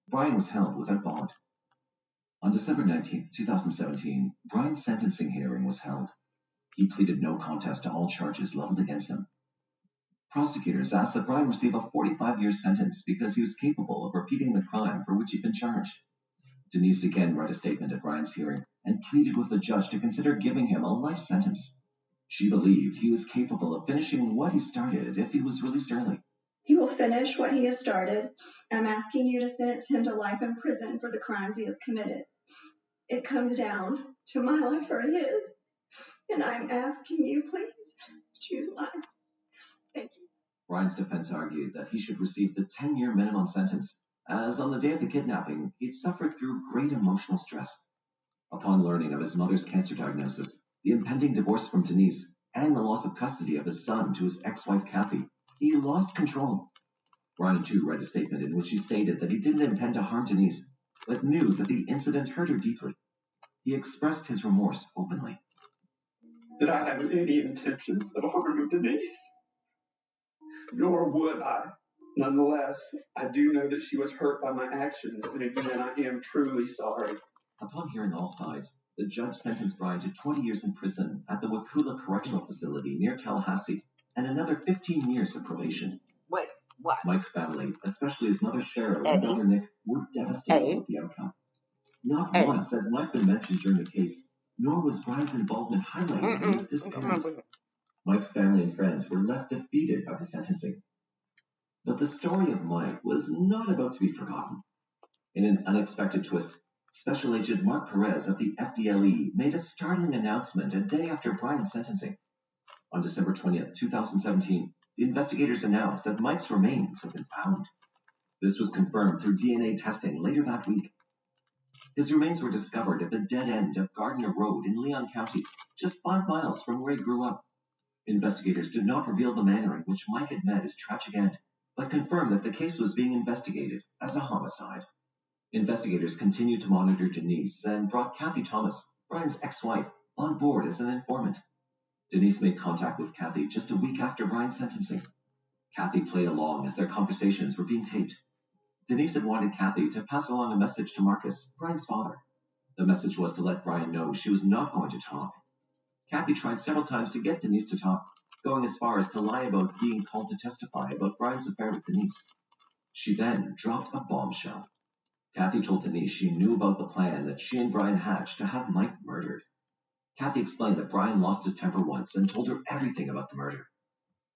Brian was held without bond. On December 19, 2017, Brian's sentencing hearing was held. He pleaded no contest to all charges leveled against him. Prosecutors asked that Brian receive a 45-year sentence because he was capable of repeating the crime for which he'd been charged. Denise again read a statement at Brian's hearing and pleaded with the judge to consider giving him a life sentence. She believed he was capable of finishing what he started if he was released early. He will finish what he has started. I'm asking you to sentence him to life in prison for the crimes he has committed. It comes down to my life or his, and I'm asking you, please, choose life. Thank you. Brian's defense argued that he should receive the 10-year minimum sentence, as on the day of the kidnapping, he'd suffered through great emotional stress. Upon learning of his mother's cancer diagnosis, the impending divorce from Denise, and the loss of custody of his son to his ex-wife Kathy, he lost control. Brian, too, read a statement in which he stated that he didn't intend to harm Denise, but knew that the incident hurt her deeply. He expressed his remorse openly. Did I have any intentions of harming Denise? Nor would I. Nonetheless, I do know that she was hurt by my actions, and again, I am truly sorry. Upon hearing all sides, the judge sentenced Brian to 20 years in prison at the Wakula Correctional Facility near Tallahassee, and another 15 years of probation. Wait, what? Mike's family, especially his mother Cheryl and brother Nick, were devastated with the outcome. Not once had Mike been mentioned during the case, nor was Brian's involvement highlighted in his disappearance. Mike's family and friends were left defeated by the sentencing. But the story of Mike was not about to be forgotten. In an unexpected twist, Special Agent Mark Perez of the FDLE made a startling announcement a day after Brian's sentencing. On December 20th, 2017, the investigators announced that Mike's remains had been found. This was confirmed through DNA testing later that week. His remains were discovered at the dead end of Gardner Road in Leon County, just 5 miles from where he grew up. Investigators did not reveal the manner in which Mike had met his tragic end, but confirmed that the case was being investigated as a homicide. Investigators continued to monitor Denise and brought Kathy Thomas, Brian's ex-wife, on board as an informant. Denise made contact with Kathy just a week after Brian's sentencing. Kathy played along as their conversations were being taped. Denise had wanted Kathy to pass along a message to Marcus, Brian's father. The message was to let Brian know she was not going to talk. Kathy tried several times to get Denise to talk, going as far as to lie about being called to testify about Brian's affair with Denise. She then dropped a bombshell. Kathy told Denise she knew about the plan that she and Brian hatched to have Mike murdered. Kathy explained that Brian lost his temper once and told her everything about the murder.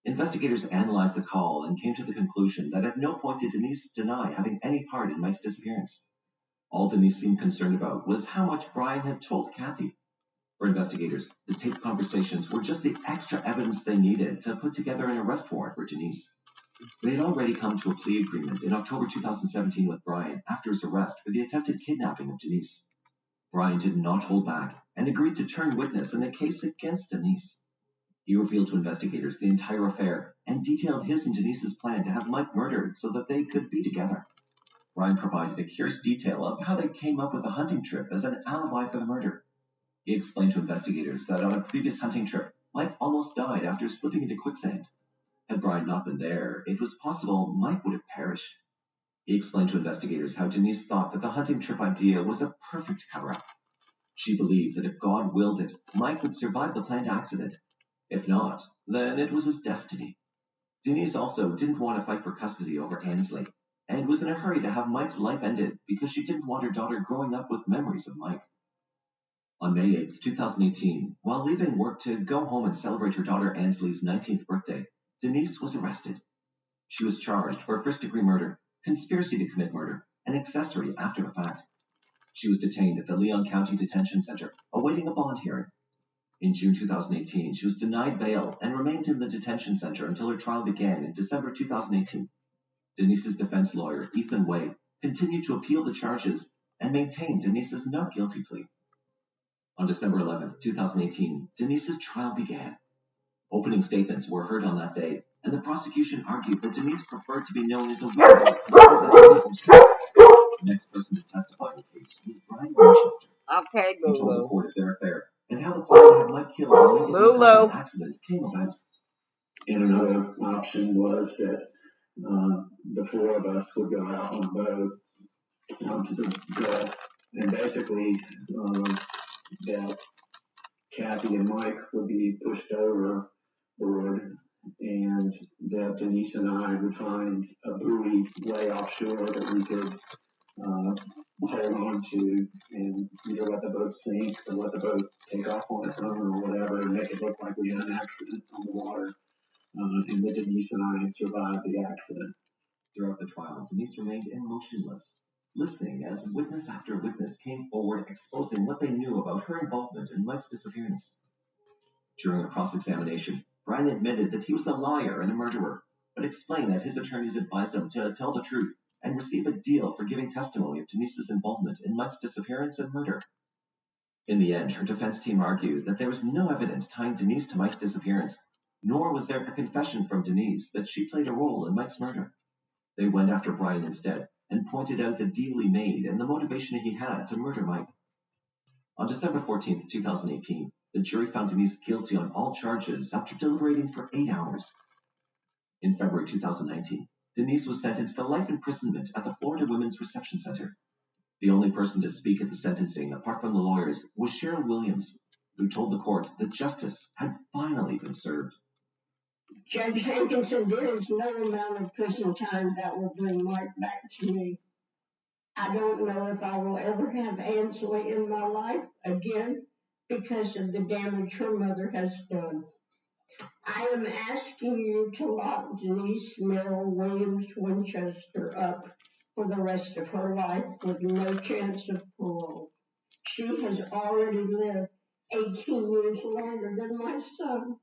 Investigators analyzed the call and came to the conclusion that at no point did Denise deny having any part in Mike's disappearance. All Denise seemed concerned about was how much Brian had told Kathy. For investigators, the taped conversations were just the extra evidence they needed to put together an arrest warrant for Denise. They had already come to a plea agreement in October 2017 with Brian after his arrest for the attempted kidnapping of Denise. Brian did not hold back and agreed to turn witness in the case against Denise. He revealed to investigators the entire affair and detailed his and Denise's plan to have Mike murdered so that they could be together. Brian provided a curious detail of how they came up with a hunting trip as an alibi for the murder. He explained to investigators that on a previous hunting trip, Mike almost died after slipping into quicksand. Had Brian not been there, it was possible Mike would have perished. He explained to investigators how Denise thought that the hunting trip idea was a perfect cover-up. She believed that if God willed it, Mike would survive the planned accident. If not, then it was his destiny. Denise also didn't want to fight for custody over Ansley, and was in a hurry to have Mike's life ended because she didn't want her daughter growing up with memories of Mike. On May 8, 2018, while leaving work to go home and celebrate her daughter Ansley's 19th birthday, Denise was arrested. She was charged for first-degree murder, conspiracy to commit murder, and accessory after the fact. She was detained at the Leon County Detention Center, awaiting a bond hearing. In June 2018, she was denied bail and remained in the detention center until her trial began in December 2018. Denise's defense lawyer, Ethan Way, continued to appeal the charges and maintained Denise's not guilty plea. On December 11, 2018, Denise's trial began. Opening statements were heard on that day, and the prosecution argued that Denise preferred to be known as a widow rather than a The next person to testify in the case was Brian Winchester. Okay, He told the Lulu. court of their affair and how the plan to have Mike killed immediately Lulu. after an accident came about. And another option was that the four of us would go out on a boat to the Gulf, and basically that Kathy and Mike would be pushed overboard, and that Denise and I would find a buoy way offshore that we could hold on to and either let the boat sink or let the boat take off on its own or whatever and make it look like we had an accident on the water. And that Denise and I had survived the accident. Throughout the trial, Denise remained emotionless, listening as witness after witness came forward exposing what they knew about her involvement in Mike's disappearance. During a cross-examination, Brian admitted that he was a liar and a murderer, but explained that his attorneys advised him to tell the truth and receive a deal for giving testimony of Denise's involvement in Mike's disappearance and murder. In the end, her defense team argued that there was no evidence tying Denise to Mike's disappearance, nor was there a confession from Denise that she played a role in Mike's murder. They went after Brian instead and pointed out the deal he made and the motivation he had to murder Mike. On December 14, 2018, the jury found Denise guilty on all charges after deliberating for 8 hours. In February 2019, Denise was sentenced to life imprisonment at the Florida Women's Reception Center. The only person to speak at the sentencing, apart from the lawyers, was Cheryl Williams, who told the court that justice had finally been served. Judge Hankinson, there is no amount of prison time that will bring Mark back to me. I don't know if I will ever have Ansley in my life again because of the damage her mother has done. I am asking you to lock Denise Merrill Williams Winchester up for the rest of her life with no chance of parole. She has already lived 18 years longer than my son.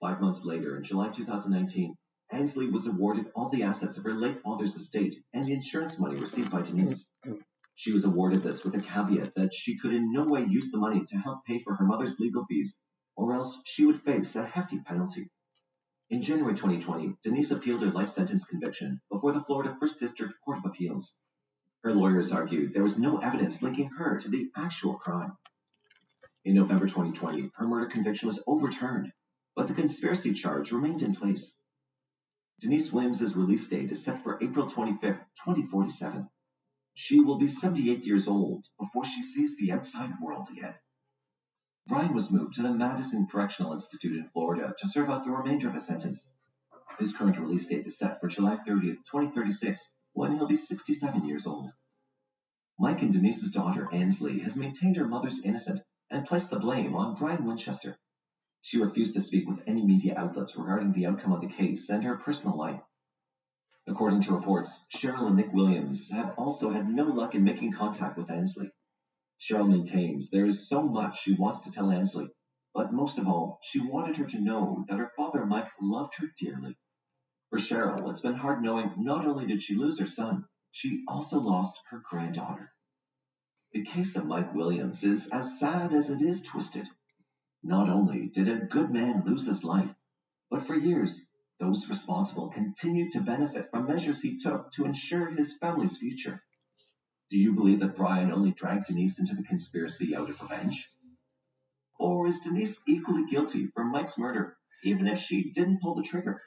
5 months later, in July 2019, Ansley was awarded all the assets of her late father's estate and the insurance money received by Denise. She was awarded this with a caveat that she could in no way use the money to help pay for her mother's legal fees, or else she would face a hefty penalty. In January 2020, Denise appealed her life sentence conviction before the Florida First District Court of Appeals. Her lawyers argued there was no evidence linking her to the actual crime. In November 2020, her murder conviction was overturned, but the conspiracy charge remained in place. Denise Williams' release date is set for April 25, 2047. She will be 78 years old before she sees the outside world again. Brian was moved to the Madison Correctional Institute in Florida to serve out the remainder of his sentence. His current release date is set for July 30, 2036, when he'll be 67 years old. Mike and Denise's daughter, Ansley, has maintained her mother's innocent and placed the blame on Brian Winchester. She refused to speak with any media outlets regarding the outcome of the case and her personal life. According to reports, Cheryl and Nick Williams have also had no luck in making contact with Ansley. Cheryl maintains there is so much she wants to tell Ansley, but most of all, she wanted her to know that her father Mike loved her dearly. For Cheryl, it's been hard knowing not only did she lose her son, she also lost her granddaughter. The case of Mike Williams is as sad as it is twisted. Not only did a good man lose his life, but for years, those responsible continued to benefit from measures he took to ensure his family's future. Do you believe that Brian only dragged Denise into the conspiracy out of revenge? Or is Denise equally guilty for Mike's murder, even if she didn't pull the trigger?